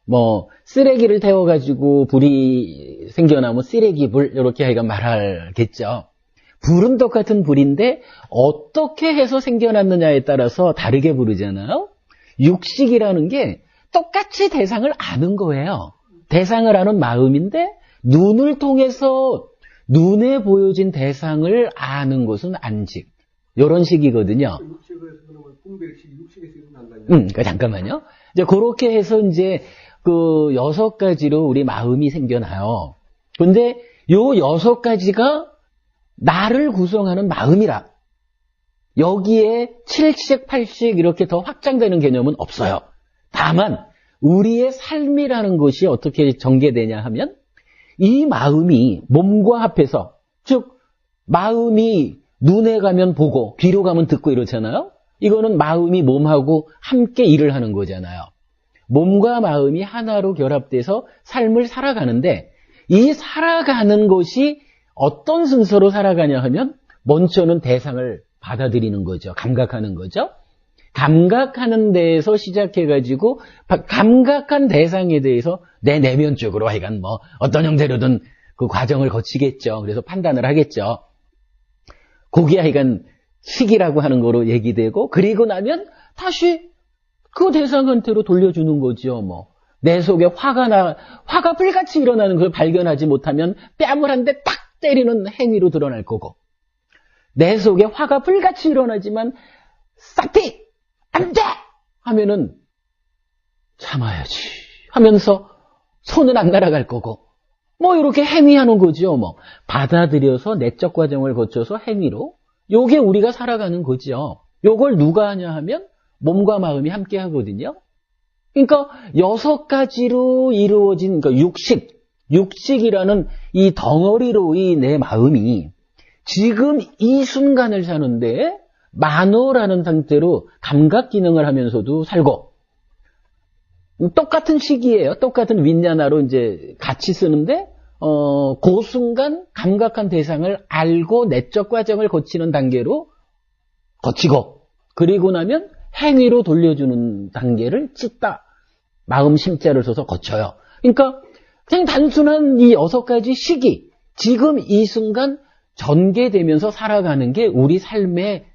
뭐 쓰레기를 태워가지고 불이 생겨나면 쓰레기불 이렇게 하여간 말하겠죠. 불은 똑같은 불인데 어떻게 해서 생겨났느냐에 따라서 다르게 부르잖아요. 육식이라는 게 똑같이 대상을 아는 거예요. 대상을 아는 마음인데 눈을 통해서 눈에 보여진 대상을 아는 것은 안식. 이런 식이거든요. 육식에서 그러면 분별식, 육식에서 일어난다냐? 그러니까 잠깐만요. 이제 그렇게 해서 이제 그 6가지로 우리 마음이 생겨나요. 근데 요 6가지가 나를 구성하는 마음이라. 여기에 7식, 8식 이렇게 더 확장되는 개념은 없어요. 다만 우리의 삶이라는 것이 어떻게 전개되냐 하면 이 마음이 몸과 합해서, 즉 마음이 눈에 가면 보고 귀로 가면 듣고 이러잖아요. 이거는 마음이 몸하고 함께 일을 하는 거잖아요. 몸과 마음이 하나로 결합돼서 삶을 살아가는데 이 살아가는 것이 어떤 순서로 살아가냐 하면 먼저는 대상을 받아들이는 거죠. 감각하는 거죠. 감각하는 데에서 시작해가지고 감각한 대상에 대해서 내 내면적으로 하여간 뭐 어떤 형태로든 그 과정을 거치겠죠. 그래서 판단을 하겠죠. 그게 하여간 식이라고 하는 거로 얘기되고, 그리고 나면 다시 그 대상한테로 돌려주는 거죠. 뭐 내 속에 화가 불같이 일어나는 걸 발견하지 못하면 뺨을 한 대 딱 때리는 행위로 드러날 거고, 내 속에 화가 불같이 일어나지만 싹피 안 돼! 하면은 참아야지 하면서 손은 안 날아갈 거고, 뭐 이렇게 행위하는 거죠. 뭐 받아들여서 내적 과정을 거쳐서 행위로, 요게 우리가 살아가는 거죠. 요걸 누가 하냐 하면 몸과 마음이 함께 하거든요. 그러니까 6가지로 이루어진, 그러니까 육식이라는 이 덩어리로 이 내 마음이 지금 이 순간을 사는데 만호라는 상태로 감각 기능을 하면서도 살고, 똑같은 시기예요. 똑같은 윈냐나로 이제 같이 쓰는데, 그 순간 감각한 대상을 알고 내적 과정을 거치는 단계로 거치고, 그리고 나면 행위로 돌려주는 단계를 찢다. 마음 심자를 써서 거쳐요. 그러니까 그냥 단순한 이 6가지 시기, 지금 이 순간 전개되면서 살아가는 게 우리 삶의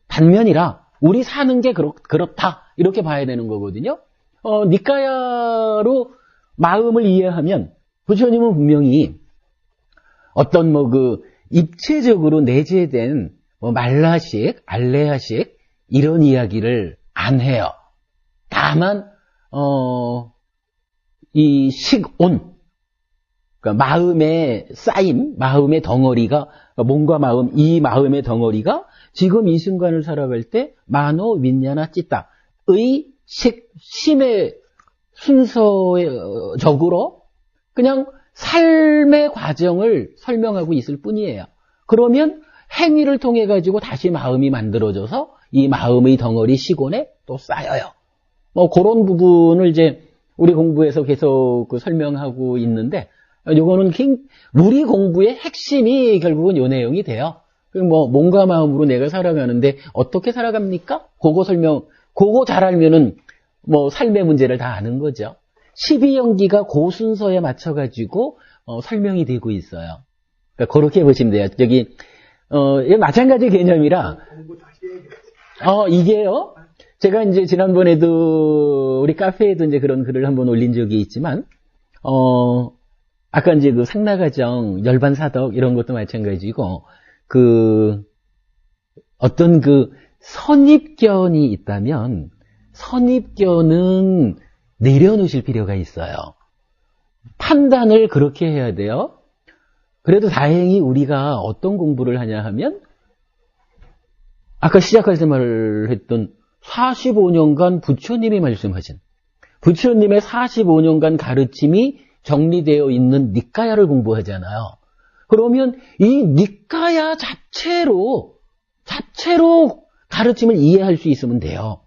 단면이라 우리 사는 게 그렇다. 이렇게 봐야 되는 거거든요. 니까야로 마음을 이해하면 부처님은 분명히 어떤 뭐 그 입체적으로 내재된 뭐 말라식, 알레아식 이런 이야기를 안 해요. 다만 이 식온, 그러니까 마음의 쌓임, 마음의 덩어리가, 몸과 마음, 이 마음의 덩어리가 지금 이 순간을 살아갈 때 만호, 윈냐나, 찌따의 심의 순서적으로 그냥 삶의 과정을 설명하고 있을 뿐이에요. 그러면 행위를 통해 가지고 다시 마음이 만들어져서 이 마음의 덩어리 시곤에 또 쌓여요. 뭐 그런 부분을 이제 우리 공부에서 계속 설명하고 있는데, 요거는 우리 공부의 핵심이 결국은 요 내용이 돼요. 뭐 몸과 마음으로 내가 살아가는데 어떻게 살아갑니까? 그거 잘 알면은 뭐 삶의 문제를 다 아는 거죠. 12연기가 그 순서에 맞춰가지고 설명이 되고 있어요. 그러니까 그렇게 보시면 돼요. 여기 마찬가지 개념이라. 이게요. 제가 이제 지난번에도 우리 카페에도 이제 그런 글을 한번 올린 적이 있지만, 아까 이제 그 상나가정, 열반사덕 이런 것도 마찬가지고, 어떤 선입견이 있다면, 선입견은 내려놓으실 필요가 있어요. 판단을 그렇게 해야 돼요. 그래도 다행히 우리가 어떤 공부를 하냐 하면, 아까 시작할 때 말했던 45년간 부처님이 말씀하신, 부처님의 45년간 가르침이 정리되어 있는 니까야를 공부하잖아요. 그러면 이 니까야 자체로 가르침을 이해할 수 있으면 돼요.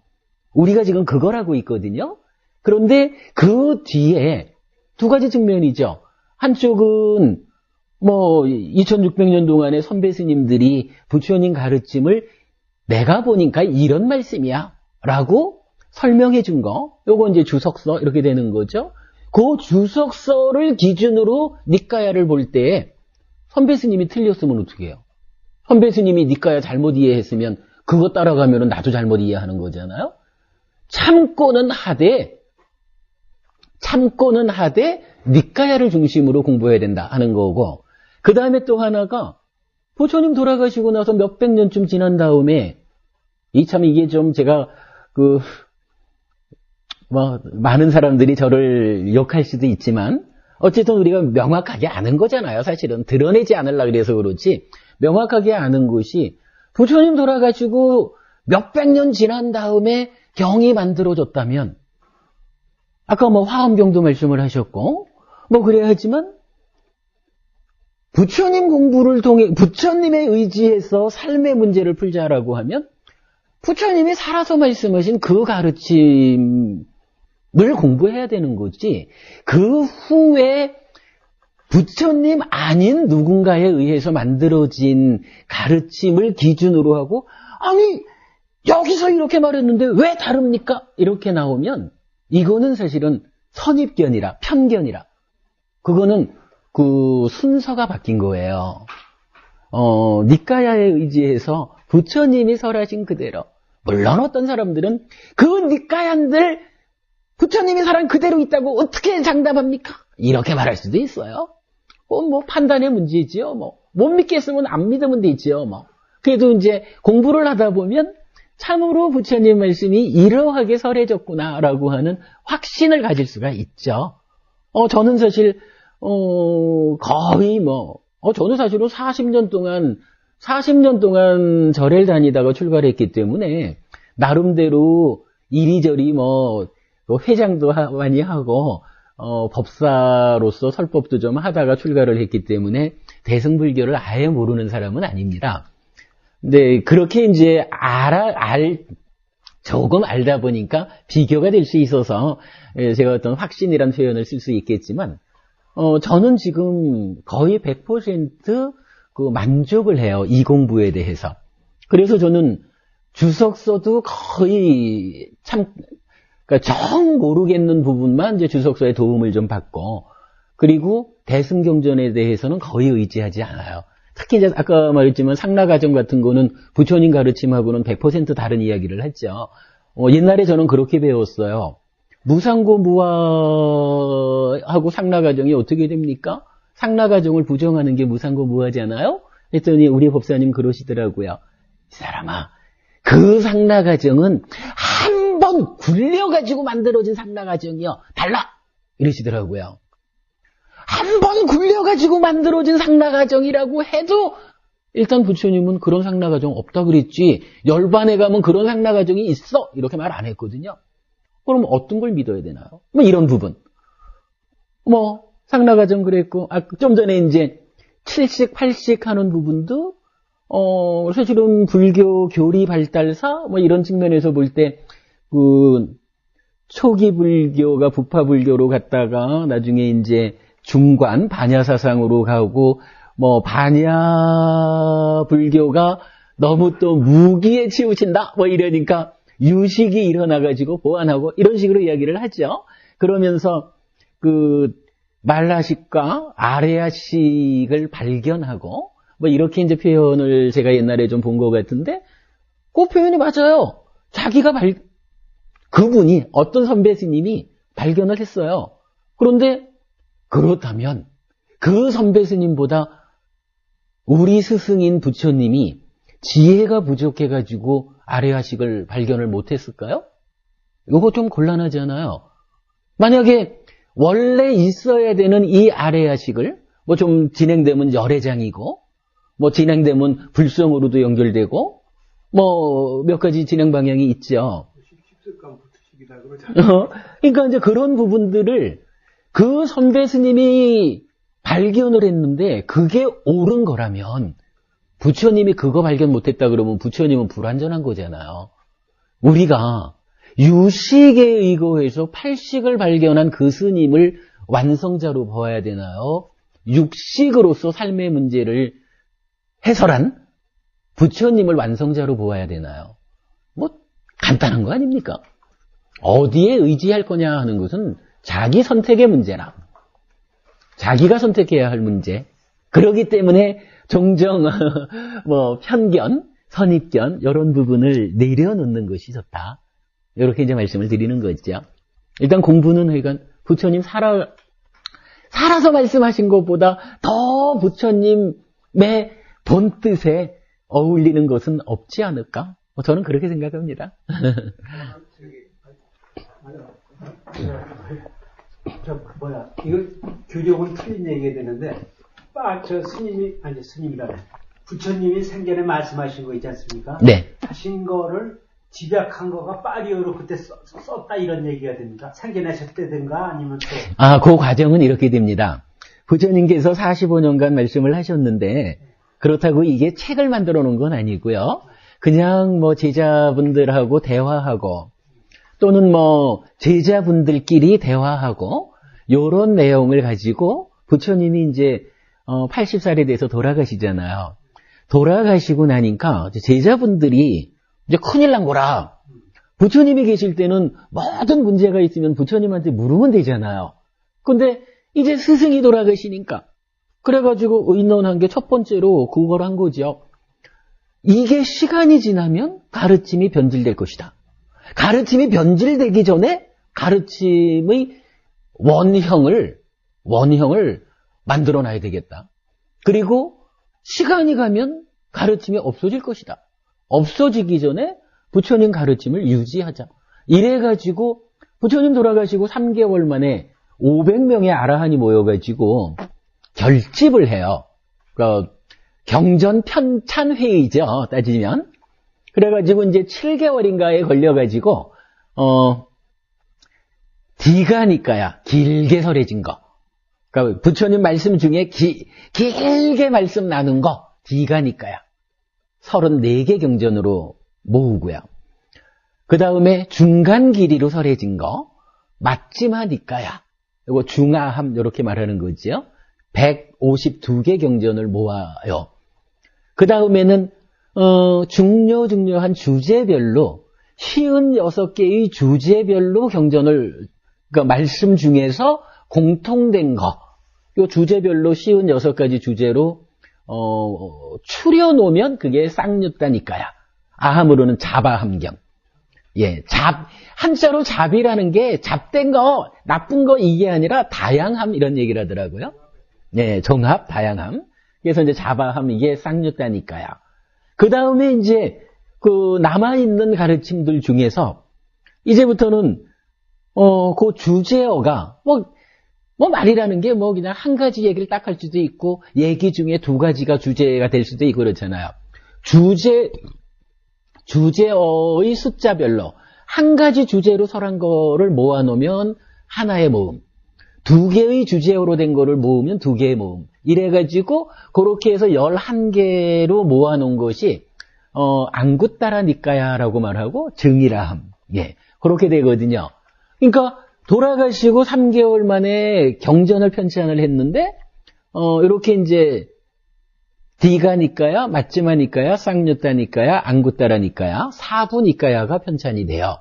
우리가 지금 그걸 하고 있거든요. 그런데 그 뒤에 두 가지 측면이죠. 한쪽은 뭐 2600년 동안의 선배 스님들이 부처님 가르침을 내가 보니까 이런 말씀이야 라고 설명해 준 거, 요거 이제 주석서 이렇게 되는 거죠. 그 주석서를 기준으로 니까야를 볼 때 선배 스님이 틀렸으면 어떻게 해요? 선배 스님이 니까야 잘못 이해했으면 그거 따라가면 나도 잘못 이해하는 거잖아요. 참고는 하되 니까야를 중심으로 공부해야 된다 하는 거고, 그 다음에 또 하나가 부처님 돌아가시고 나서 몇백 년쯤 지난 다음에 이게 좀 제가 뭐 많은 사람들이 저를 욕할 수도 있지만 어쨌든 우리가 명확하게 아는 거잖아요. 사실은 드러내지 않으려고 그래서 그렇지 명확하게 아는 것이 부처님 돌아가시고 몇백 년 지난 다음에 경이 만들어졌다면 아까 뭐 화엄경도 말씀을 하셨고 뭐 그래야 하지만 부처님 공부를 통해 부처님의 의지에서 삶의 문제를 풀자라고 하면 부처님이 살아서 말씀하신 그 가르침을 공부해야 되는 거지 그 후에 부처님 아닌 누군가에 의해서 만들어진 가르침을 기준으로 하고 아니 여기서 이렇게 말했는데 왜 다릅니까? 이렇게 나오면 이거는 사실은 선입견이라 편견이라 그거는 그 순서가 바뀐 거예요. 니까야에 의지해서 부처님이 설하신 그대로 물론 어떤 사람들은 그 니까얀들 부처님이 설한 그대로 있다고 어떻게 장담합니까? 이렇게 말할 수도 있어요. 뭐 판단의 문제지요. 뭐 못 믿겠으면 안 믿으면 되지요. 뭐 그래도 이제 공부를 하다 보면 참으로 부처님 말씀이 이러하게 설해졌구나라고 하는 확신을 가질 수가 있죠. 저는 사실 거의 저는 사실은 40년 동안 절을 다니다가 출가를 했기 때문에 나름대로 이리저리 회장도 많이 하고 법사로서 설법도 좀 하다가 출가를 했기 때문에 대승불교를 아예 모르는 사람은 아닙니다. 근데 그렇게 이제 조금 알다 보니까 비교가 될 수 있어서 제가 어떤 확신이란 표현을 쓸 수 있겠지만 저는 지금 거의 100% 그 만족을 해요. 이 공부에 대해서. 그래서 저는 주석서도 거의 그러니까 정 모르겠는 부분만 이제 주석서의 도움을 좀 받고 그리고 대승경전에 대해서는 거의 의지하지 않아요. 특히 이제 아까 말했지만 상라가정 같은 거는 부처님 가르침하고는 100% 다른 이야기를 했죠. 옛날에 저는 그렇게 배웠어요. 무상고 무아하고 상라가정이 어떻게 됩니까? 상라가정을 부정하는 게 무상고 무아잖아요? 했더니 우리 법사님 그러시더라고요. 이 사람아, 그 상라가정은 한 번 굴려가지고 만들어진 상라가정이요. 달라! 이러시더라고요. 한 번 굴려가지고 만들어진 상라가정이라고 해도 일단 부처님은 그런 상라가정 없다 그랬지 열반에 가면 그런 상라가정이 있어 이렇게 말 안 했거든요. 그럼 어떤 걸 믿어야 되나요? 이런 부분. 상라가정 그랬고 좀 전에 이제 7식 8식 하는 부분도 사실은 불교 교리 발달사 이런 측면에서 볼 때 그 초기 불교가 부파 불교로 갔다가 나중에 이제 중관 반야 사상으로 가고 반야 불교가 너무 또 무기에 치우친다 이러니까 유식이 일어나가지고 보완하고 이런 식으로 이야기를 하죠. 그러면서 그 말라식과 아레아식을 발견하고 이렇게 이제 표현을 제가 옛날에 좀 본 것 같은데 그 표현이 맞아요. 그분이 어떤 선배 스님이 발견을 했어요. 그런데 그렇다면 그 선배 스님보다 우리 스승인 부처님이 지혜가 부족해가지고 아레아식을 발견을 못했을까요? 이거 좀 곤란하잖아요. 만약에 원래 있어야 되는 이 아레아식을 좀 진행되면 열애장이고 진행되면 불성으로도 연결되고 몇 가지 진행 방향이 있죠. 십습관부터식이다 그러잖아요. 그러니까 이제 그런 부분들을 그 선배 스님이 발견을 했는데 그게 옳은 거라면 부처님이 그거 발견 못했다 그러면 부처님은 불완전한 거잖아요. 우리가 유식에 의거해서 팔식을 발견한 그 스님을 완성자로 보아야 되나요? 육식으로서 삶의 문제를 해설한 부처님을 완성자로 보아야 되나요? 간단한 거 아닙니까? 어디에 의지할 거냐 하는 것은 자기 선택의 문제라. 자기가 선택해야 할 문제. 그렇기 때문에 종종 편견, 선입견 이런 부분을 내려놓는 것이 좋다. 이렇게 이제 말씀을 드리는 거죠. 일단 공부는 그러니까 부처님 살아서 말씀하신 것보다 더 부처님의 본 뜻에 어울리는 것은 없지 않을까? 저는 그렇게 생각합니다. 이거 교력은 틀린 얘기가 되는데, 스님이라네. 부처님이 생전에 말씀하신 거 있지 않습니까? 네. 하신 거를 집약한 거가 파리어로 그때 썼다 이런 얘기가 됩니다. 생겨나셨을 때든가 아니면 또. 그 과정은 이렇게 됩니다. 부처님께서 45년간 말씀을 하셨는데, 그렇다고 이게 책을 만들어 놓은 건 아니고요. 그냥 뭐 제자분들하고 대화하고, 또는 뭐 제자분들끼리 대화하고, 요런 내용을 가지고 부처님이 이제 80살이 돼서 돌아가시잖아요. 돌아가시고 나니까 제자분들이 이제 큰일 난 거라. 부처님이 계실 때는 모든 문제가 있으면 부처님한테 물으면 되잖아요. 근데 이제 스승이 돌아가시니까 그래가지고 의논한 게 첫 번째로 그걸 한 거죠. 이게 시간이 지나면 가르침이 변질될 것이다. 가르침이 변질되기 전에 가르침의 원형을 만들어놔야 되겠다. 그리고 시간이 가면 가르침이 없어질 것이다. 없어지기 전에 부처님 가르침을 유지하자. 이래가지고 부처님 돌아가시고 3개월 만에 500명의 아라한이 모여가지고 결집을 해요. 그러니까 경전 편찬회의죠, 따지면. 그래가지고 이제 7개월인가에 걸려가지고 디가니까야, 길게 설해진 거. 그러니까 부처님 말씀 중에 길게 말씀 나눈 거, 디가니까야. 34개 경전으로 모으고요. 그 다음에 중간 길이로 설해진 거, 맞지마니까야. 이거 중아함, 이렇게 말하는 거죠. 152개 경전을 모아요. 그 다음에는, 중요한 주제별로, 56개의 주제별로 경전을, 그러니까 말씀 중에서 공통된 거, 요 주제별로 56가지 주제로, 추려놓으면 그게 쌍유따니까야. 아함으로는 자바함경. 예, 한자로 잡이라는 게 잡된 거, 나쁜 거 이게 아니라 다양함 이런 얘기를 하더라고요. 예, 종합, 다양함. 그래서 이제 자바함 이게 쌍유따니까야. 그 다음에 이제 그 남아있는 가르침들 중에서 이제부터는 그 주제어가 뭐 말이라는 게 뭐 그냥 한 가지 얘기를 딱 할 수도 있고 얘기 중에 2가지가 주제가 될 수도 있고 그렇잖아요. 주제어의 숫자별로 한 가지 주제로 설한 거를 모아놓으면 하나의 모음, 2개의 주제어로 된 거를 모으면 2개의 모음. 이래가지고 그렇게 해서 11개로 모아놓은 것이 안굿따라 니까야라고 말하고 증이라함. 예, 그렇게 되거든요. 그러니까 돌아가시고 3개월 만에 경전을 편찬을 했는데 이렇게 이제 디가니까야, 맞지마니까야, 쌍유따니까야, 안굿따라니까야, 사부니까야가 편찬이 돼요.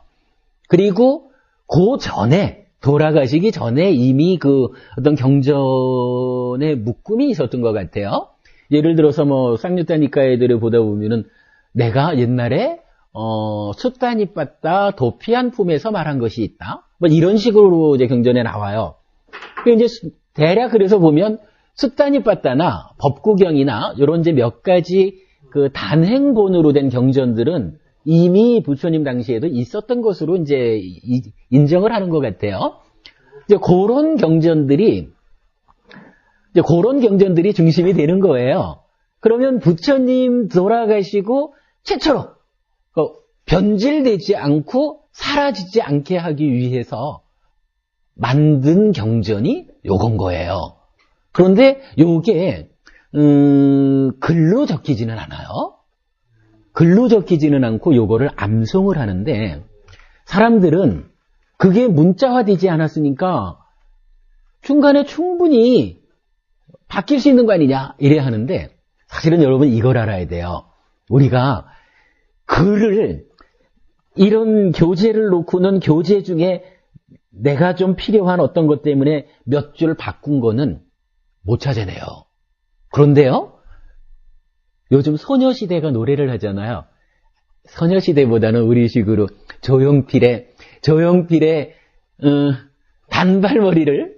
그리고 그 전에 돌아가시기 전에 이미 그 어떤 경전의 묶음이 있었던 것 같아요. 예를 들어서 뭐 쌍유따니까야들을 보다 보면은 내가 옛날에 숫단이 빠따 도피한 품에서 말한 것이 있다. 뭐 이런 식으로 이제 경전에 나와요. 이제 대략 그래서 보면 숫단이 빠따나 법구경이나 이런 이제 몇 가지 그 단행본으로 된 경전들은 이미 부처님 당시에도 있었던 것으로 이제 인정을 하는 것 같아요. 이제 그런 경전들이 중심이 되는 거예요. 그러면 부처님 돌아가시고 최초로 변질되지 않고 사라지지 않게 하기 위해서 만든 경전이 요건 거예요. 그런데 요게 글로 적히지는 않아요. 글로 적히지는 않고 요거를 암송을 하는데 사람들은 그게 문자화되지 않았으니까 중간에 충분히 바뀔 수 있는 거 아니냐 이래야 하는데 사실은 여러분 이걸 알아야 돼요. 우리가 글을 이런 교재를 놓고는 교재 중에 내가 좀 필요한 어떤 것 때문에 몇 줄 바꾼 거는 못 찾아내요. 그런데요, 요즘 소녀시대가 노래를 하잖아요. 소녀시대보다는 우리식으로 조용필의 단발머리를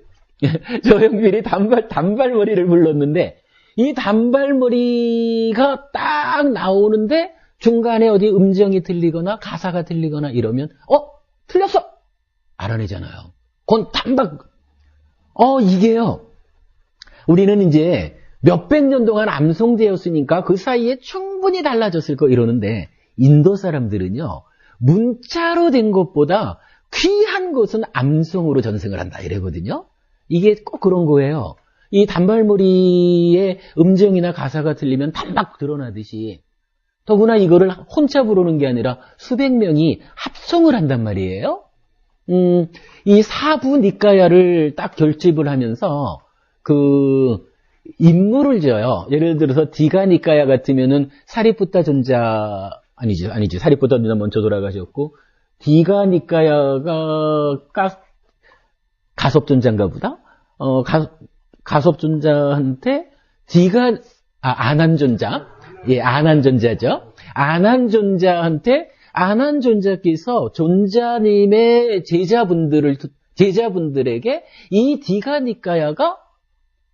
조용필이 단발머리를 불렀는데 이 단발머리가 딱 나오는데 중간에 어디 음정이 틀리거나 가사가 틀리거나 이러면 틀렸어! 알아내잖아요. 그건 단박, 이게요. 우리는 이제 몇백 년 동안 암송되었으니까 그 사이에 충분히 달라졌을 거 이러는데, 인도 사람들은요, 문자로 된 것보다 귀한 것은 암송으로 전승을 한다 이래거든요. 이게 꼭 그런 거예요. 이 단발머리의 음정이나 가사가 틀리면 단박 드러나듯이, 더구나 이거를 혼자 부르는 게 아니라 수백 명이 합성을 한단 말이에요. 이 사부 니까야를 딱 결집을 하면서 그 인물을 지어요. 예를 들어서 디가 니까야 같으면은 사리푸타 존자 아니지 사리푸타 존자 먼저 돌아가셨고, 디가 니까야가 가섭 존자인가 보다. 가섭 존자한테 아난 존자. 예, 아난 존자죠. 아난 존자한테 아난 존자께서 존자님의 제자분들에게 이 디가 니까야가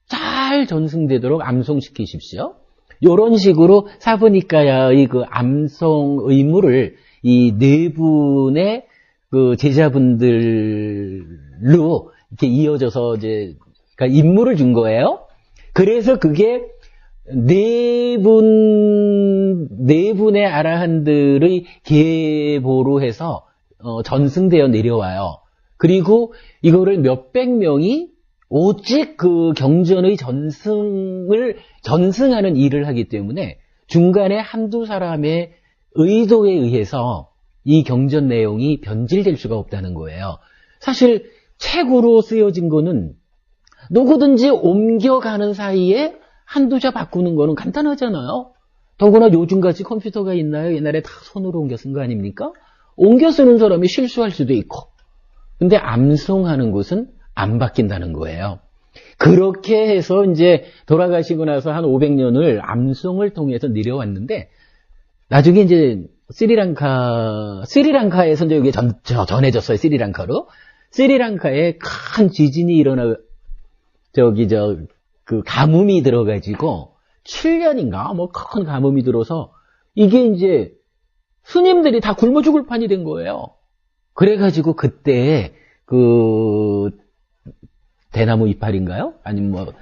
잘 전승되도록 암송시키십시오. 이런 식으로 사부니까야의 그 암송 의무를 이 네 분의 그 제자분들로 이렇게 이어져서 이제 그러니까 임무를 준 거예요. 그래서 그게 네 분의 아라한들의 계보로 해서 전승되어 내려와요. 그리고 이거를 몇백 명이 오직 그 경전의 전승하는 일을 하기 때문에 중간에 한두 사람의 의도에 의해서 이 경전 내용이 변질될 수가 없다는 거예요. 사실 책으로 쓰여진 거는 누구든지 옮겨가는 사이에 한두 자 바꾸는 거는 간단하잖아요. 더구나 요즘같이 컴퓨터가 있나요? 옛날에 다 손으로 옮겨 쓴 거 아닙니까? 옮겨 쓰는 사람이 실수할 수도 있고. 근데 암송하는 것은 안 바뀐다는 거예요. 그렇게 해서 이제 돌아가시고 나서 한 500년을 암송을 통해서 내려왔는데, 나중에 이제 스리랑카에서 이제 이게 전해졌어요. 스리랑카로. 스리랑카에 큰 지진이 그 가뭄이 들어가지고 7년인가 뭐 큰 가뭄이 들어서 이게 이제 스님들이 다 굶어 죽을 판이 된 거예요. 그래가지고 그때 그 대나무 이파리인가요? 아니면 뭐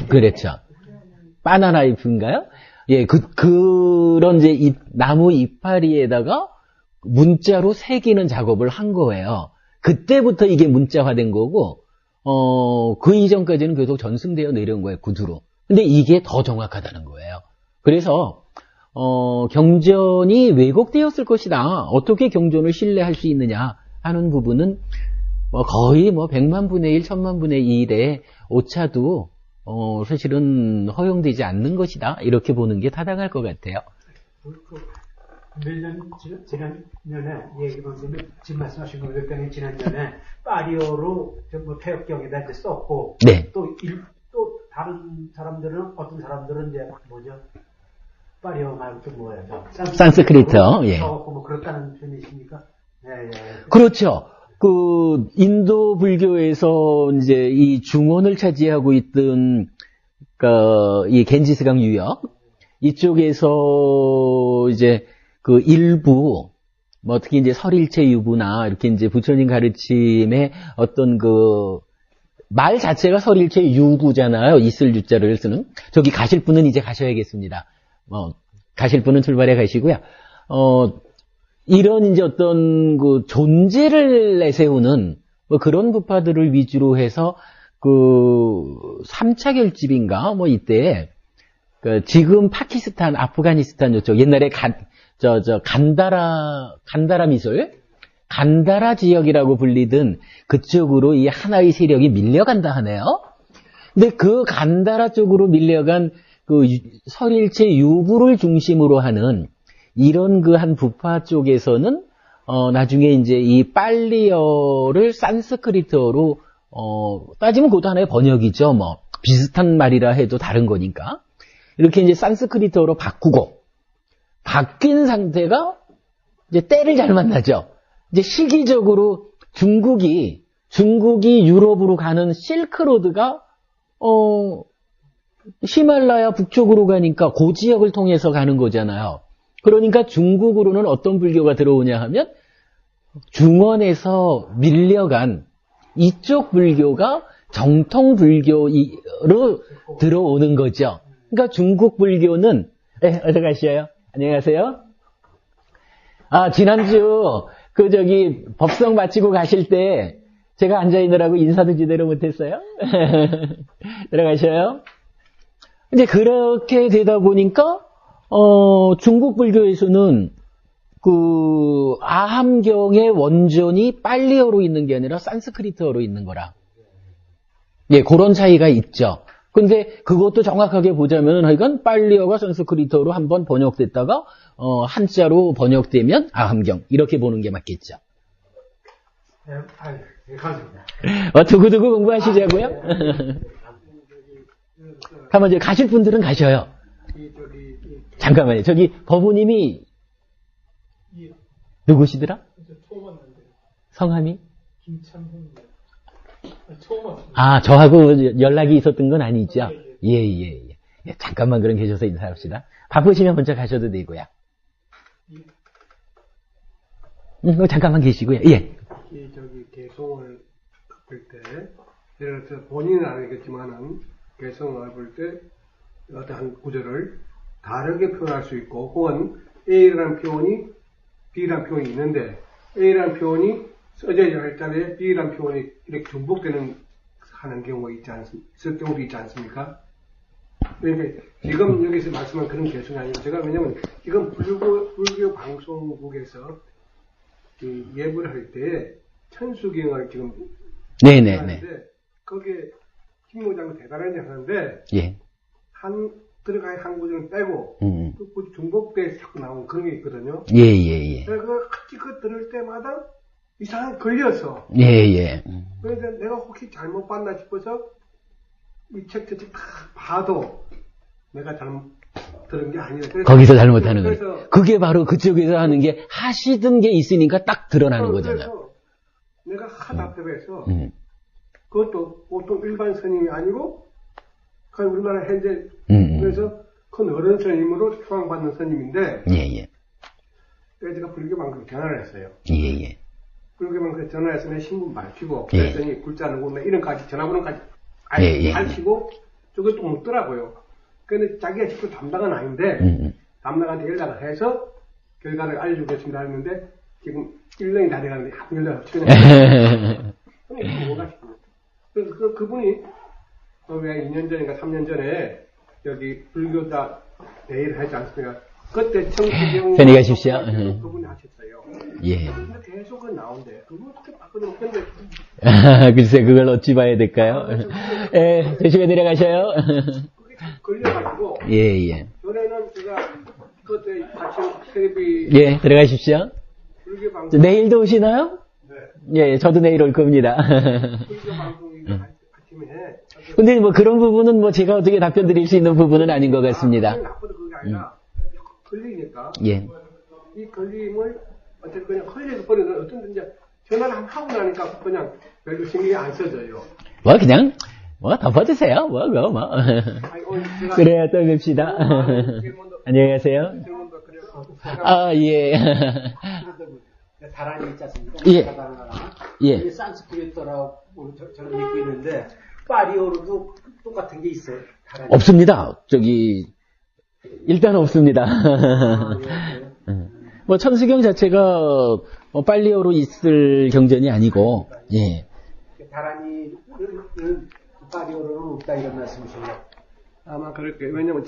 그랬죠. 바나나 잎인가요? 예, 그런 이제 나무 이파리에다가 문자로 새기는 작업을 한 거예요. 그때부터 이게 문자화된 거고, 그 이전까지는 계속 전승되어 내려온 거예요, 구두로. 근데 이게 더 정확하다는 거예요. 그래서, 경전이 왜곡되었을 것이다. 어떻게 경전을 신뢰할 수 있느냐 하는 부분은, 거의 100만 분의 1, 1000만 분의 1의 오차도, 사실은 허용되지 않는 것이다. 이렇게 보는 게 타당할 것 같아요. 지난년에 얘기를 지금 말씀하신 거 그랬더니 지난년에 파리어로 폐역경에다 이제 썼고, 네. 또 다른 사람들은 어떤 사람들은 이제 뭐죠? 파리어 말고 또 뭐예요? 산스크리트요. 예. 뭐 그렇다는 편이십니까? 네. 그렇죠. 그 인도 불교에서 이제 이 중원을 차지하고 있던 이 겐지스강 유역 이쪽에서 이제 그 일부 특히 이제 설일체 유부나 이렇게 이제 부처님 가르침의 어떤 그 말 자체가 설일체 유부잖아요. 있을 유자를 쓰는. 저기 가실 분은 이제 가셔야겠습니다. 가실 분은 출발해 가시고요. 이런 이제 어떤 그 존재를 내세우는 그런 부파들을 위주로 해서 그 3차 결집인가 이때 그 지금 파키스탄, 아프가니스탄 이쪽 옛날에 간다라 미술, 간다라 지역이라고 불리던 그쪽으로 이 하나의 세력이 밀려간다 하네요. 근데 그 간다라 쪽으로 밀려간 그 설일체 유부를 중심으로 하는 이런 그 한 부파 쪽에서는 나중에 이제 이 빨리어를 산스크리트어로 따지면 그것도 하나의 번역이죠. 비슷한 말이라 해도 다른 거니까. 이렇게 이제 산스크리트어로 바꾸고 바뀐 상태가 이제 때를 잘 만나죠. 이제 시기적으로 중국이 유럽으로 가는 실크로드가 히말라야 북쪽으로 가니까 그 지역을 통해서 가는 거잖아요. 그러니까 중국으로는 어떤 불교가 들어오냐 하면 중원에서 밀려간 이쪽 불교가 정통 불교로 들어오는 거죠. 그러니까 중국 불교는 어디 가시어요? 안녕하세요. 지난주 법성 마치고 가실 때 제가 앉아 있느라고 인사도 제대로 못했어요. 들어가셔요. 이제 그렇게 되다 보니까 중국 불교에서는 아함경의 원전이 빨리어로 있는 게 아니라 산스크리트어로 있는 거라. 예, 그런 차이가 있죠. 근데 그것도 정확하게 보자면 하여간 빨리어가 산스크리트어로 한번 번역됐다가 한자로 번역되면 아함경 이렇게 보는 게 맞겠죠. 네, 감사합니다. 두고두고 공부하시자고요? 가만 이제 가실 분들은 가셔요. 잠깐만요. 저기 법우님이 누구시더라? 처음 왔는데. 성함이? 김창훈입니다. 처음 왔습니다. 저하고 연락이 있었던 건 아니죠? 예. 잠깐만 그럼 계셔서 인사합시다. 바쁘시면 먼저 가셔도 되고요. 잠깐만 계시고요. 예. 개성을 볼 때, 예를 들어서 본인은 알겠지만은, 개성을 볼 때, 어떠한 구절을 다르게 표현할 수 있고, 혹은 A라는 표현이 B라는 표현이 있는데, A라는 표현이 써져야 할 자리에 B라는 표현이 이렇게 중복되는, 하는 경우가 있을 경우도 있지 않습니까? 그러니까, 지금 여기서 말씀한 그런 개성이 아니고, 제가 왜냐면, 이건 불교 방송국에서, 예불 할 때, 천수경을 지금, 네네네. 하는데, 거기에, 김모장도 대단하게 하는데, 예. 들어가야 한 구절은 빼고, 그 중복돼 자꾸 나오는 그런 게 있거든요. 예. 그래서 그거 들을 때마다 이상하게 걸려서. 예. 그래서 내가 혹시 잘못 봤나 싶어서 이 책 다 봐도 내가 잘못 들은 게 아니라. 거기서 잘못하는 거예요. 그게 바로 그쪽에서 하는 게 하시던 게 있으니까 딱 드러나는 거잖아요. 내가 답답해서 그것도 보통 일반 스님이 아니고 그냥 우리나라 현재 그래서 큰 어른 스님으로 추앙받는 스님인데 예. 그래서 제가 불교방송 전화를 했어요. 예. 불교방송 전화해서 내 신분 밝히고 예. 그랬더니 굴자는 나 이런까지 전화번호까지 예. 밝히고 저것도 묻더라고요. 근데 자기가 직접 담당은 아닌데 담당한테 연락을 해서 결과를 알려주겠습니다 했는데 지금 1년이 다 돼가는데 연락을 없이 그냥 뭐가 싶고 그래서 그분이 왜 2년 전인가 3년 전에 여기 불교자 대회를 하지 않습니까? 그때 청수경 편히 가십시오. 그분이 하셨어요. 예. 근데 계속 그 나온대. 그거 어떻게 바꾸는 건데? 글쎄 그걸 어찌 봐야 될까요? 예, 조심히 내려가셔요. 그게 걸려가지고. 예. 전에는 제가 그때 아침 텔레비 예, 들어가십시오. 불교 방송 내일도 오시나요? 네. 예, 저도 내일 올 겁니다. 불교 방송이 아침에 해. 근데 뭐 그런 부분은 뭐 제가 어떻게 답변 드릴 수 있는 부분은 아닌 것 같습니다. 나쁘다 그게 아니라 걸리니까. 예. 이 걸림을 어쨌든 그냥 흘려서 버리는 어떤 이제 전화를 한번 하고 나니까 그냥 별로 신경이 안 써져요. 그냥 덮어주세요. 그래야 또 뵙시다. 안녕히 가세요. 예. 다란이 있지 않습니까? 예. 이 산스크리트라고 저는 믿고 있는데 파리어로도 똑같은 게 있어요. 다란이. 없습니다. 일단 없습니다. 천수경 자체가 빨리어로 있을 경전이 아니고, 예. 다란이는 파리어로는 없다 이런 말씀이신가요? 아마 그럴 거예요. 왜냐면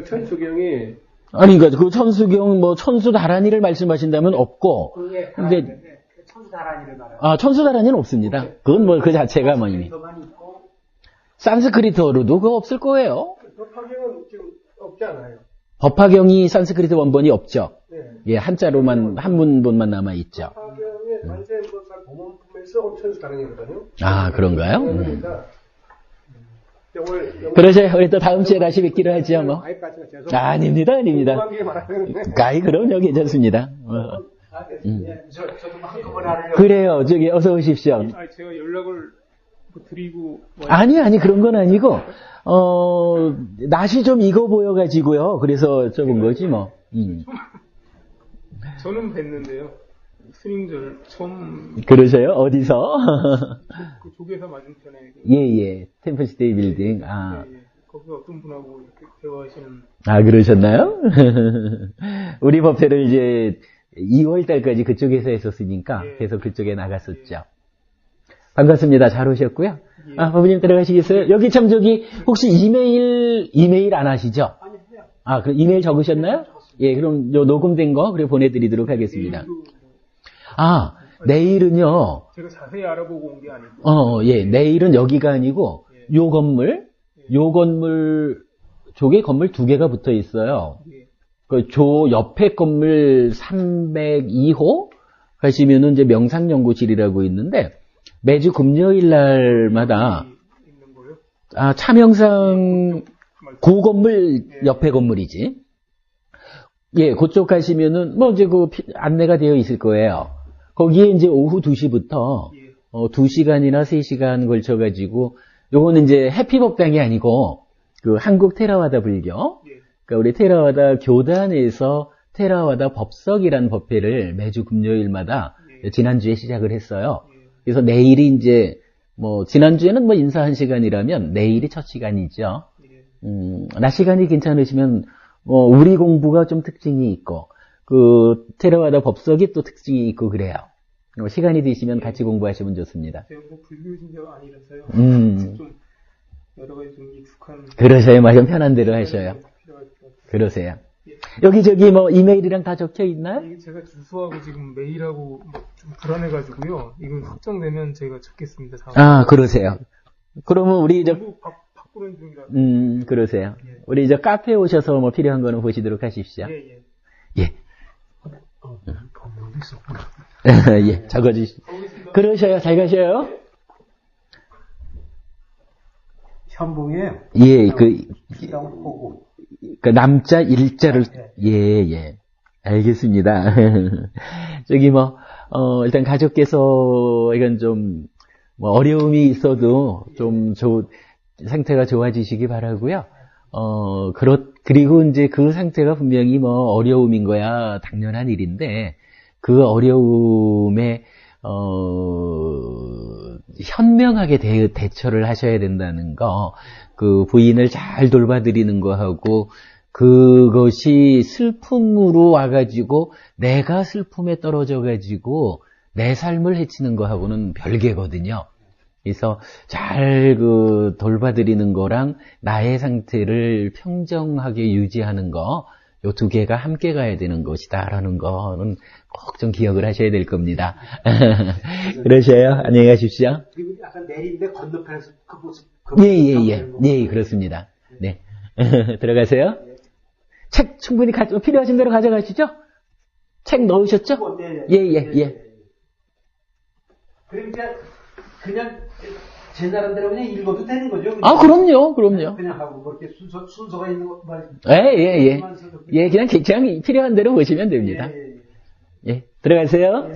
천수경이 그러니까 그 천수경 천수 다란이를 말씀하신다면 없고, 그게 근데 천수 다란이를 말해요. 천수 다란이는 없습니다. 그건 그 자체가 이미 산스크리트어로도 그거 없을 거예요. 법화경은 지금 없지 않아요. 법화경이 산스크리트 원본이 없죠. 네. 예, 한자로만 한문본만 남아 있죠. 법화경의 관세음보살 보문품에서 천수 다란이거든요. 그런가요? 그러니까 그러죠. 우리 또 다음 주에 다시 뵙기로 하죠, 뭐. 아닙니다. 그럼요, 괜찮습니다. 저도 한꺼번에 하려고. 그래요. 어서 오십시오. 제가 연락을 드리고. 아니, 그런 건 아니고, 낯이 좀 익어 보여가지고요. 그래서 써본 거지, 뭐. 저는 뵀는데요. 스님들 처음 그러셔요? 어디서? 그 조계사 맞은편에 예. 템플스테이 빌딩. 아. 예, 예. 거기 어떤 분하고 이렇게 대화하시는 아, 그러셨나요? 우리 법회를 이제 2월 달까지 그쪽에서 했었으니까 예. 계속 그쪽에 나갔었죠. 반갑습니다. 잘 오셨고요. 예. 아, 법인님 들어가시겠어요? 여기 참 혹시 이메일 안 하시죠? 아, 그 이메일 적으셨나요? 예, 그럼 요 녹음된 거 그래 보내드리도록 하겠습니다. 아, 내일은요. 제가 자세히 알아보고 온 게 아니고 예, 내일은 여기가 아니고 요 건물 쪽에 건물 2개가 붙어 있어요. 예. 그 옆에 건물 302호 가시면은 이제 명상연구실이라고 있는데 매주 금요일 날마다 있는 거요? 아, 차명상 구건물 옆에 건물이지. 예, 그쪽 가시면은 뭐 이제 그 안내가 되어 있을 거예요. 거기에 이제 오후 2시부터 예. 2시간이나 3시간 걸쳐 가지고 요거는 이제 해피법당이 아니고 그 한국 테라와다 불교. 예. 그러니까 우리 테라와다 교단에서 테라와다 법석이란 법회를 매주 금요일마다 예. 지난주에 시작을 했어요. 예. 그래서 내일이 이제 뭐 지난주에는 뭐 인사 1시간이라면 내일이 첫 시간이죠. 예. 낮 시간이 괜찮으시면 우리 공부가 좀 특징이 있고 그 테라와다 법석이 또 특징이 있고 그래요. 시간이 되시면 같이 공부하시면 좋습니다. 제가 뭐 불교 신자가 아니라서요. 좀 여러 가지 좀 익숙한 그러셔요. 마음 편한 대로 하셔요. 그러세요. 예. 여기 뭐 이메일이랑 다 적혀 있나요? 이게 제가 주소하고 지금 메일하고 좀 불안해가지고요. 이거 확정되면 제가 적겠습니다. 다음. 아, 그러세요. 그러면 우리 공부 바꾸는 중이라. 그러세요. 예. 우리 카페에 오셔서 뭐 필요한 거는 보시도록 하십시오. 예. 예. 법문도 있었구나. 예, 적어주시죠. 그러셔요. 잘 가셔요. 현봉이에요. 예, 호구. 그 남자 일자를 예. 알겠습니다. 저기 일단 가족께서 이건 좀 뭐 어려움이 있어도 좀 상태가 좋아지시기 바라고요. 그리고 이제 그 상태가 분명히 뭐 어려움인 거야 당연한 일인데 그 어려움에 현명하게 대처를 하셔야 된다는 거, 그 부인을 잘 돌봐드리는 거하고 그것이 슬픔으로 와가지고 내가 슬픔에 떨어져가지고 내 삶을 해치는 거하고는 별개거든요. 그래서 잘 돌봐드리는 거랑 나의 상태를 평정하게 유지하는 거, 요 2개가 함께 가야 되는 것이다라는 거는 꼭 좀 기억을 하셔야 될 겁니다. 그러셔요. 안녕히 가십시오. 그리고 약간 내리는데 건너편에서 그 모습. 예, 그렇습니다. 네. 들어가세요. 책 충분히 필요하신 대로 가져가시죠? 책 넣으셨죠? 예. 그럼 이제 그냥 제 나름대로 그냥 읽어도 되는 거죠? 아, 그럼요. 그냥 하고 그렇게 순서가 있는 거 말. 예, 그냥 필요한 대로 보시면 됩니다. 예, 들어가세요.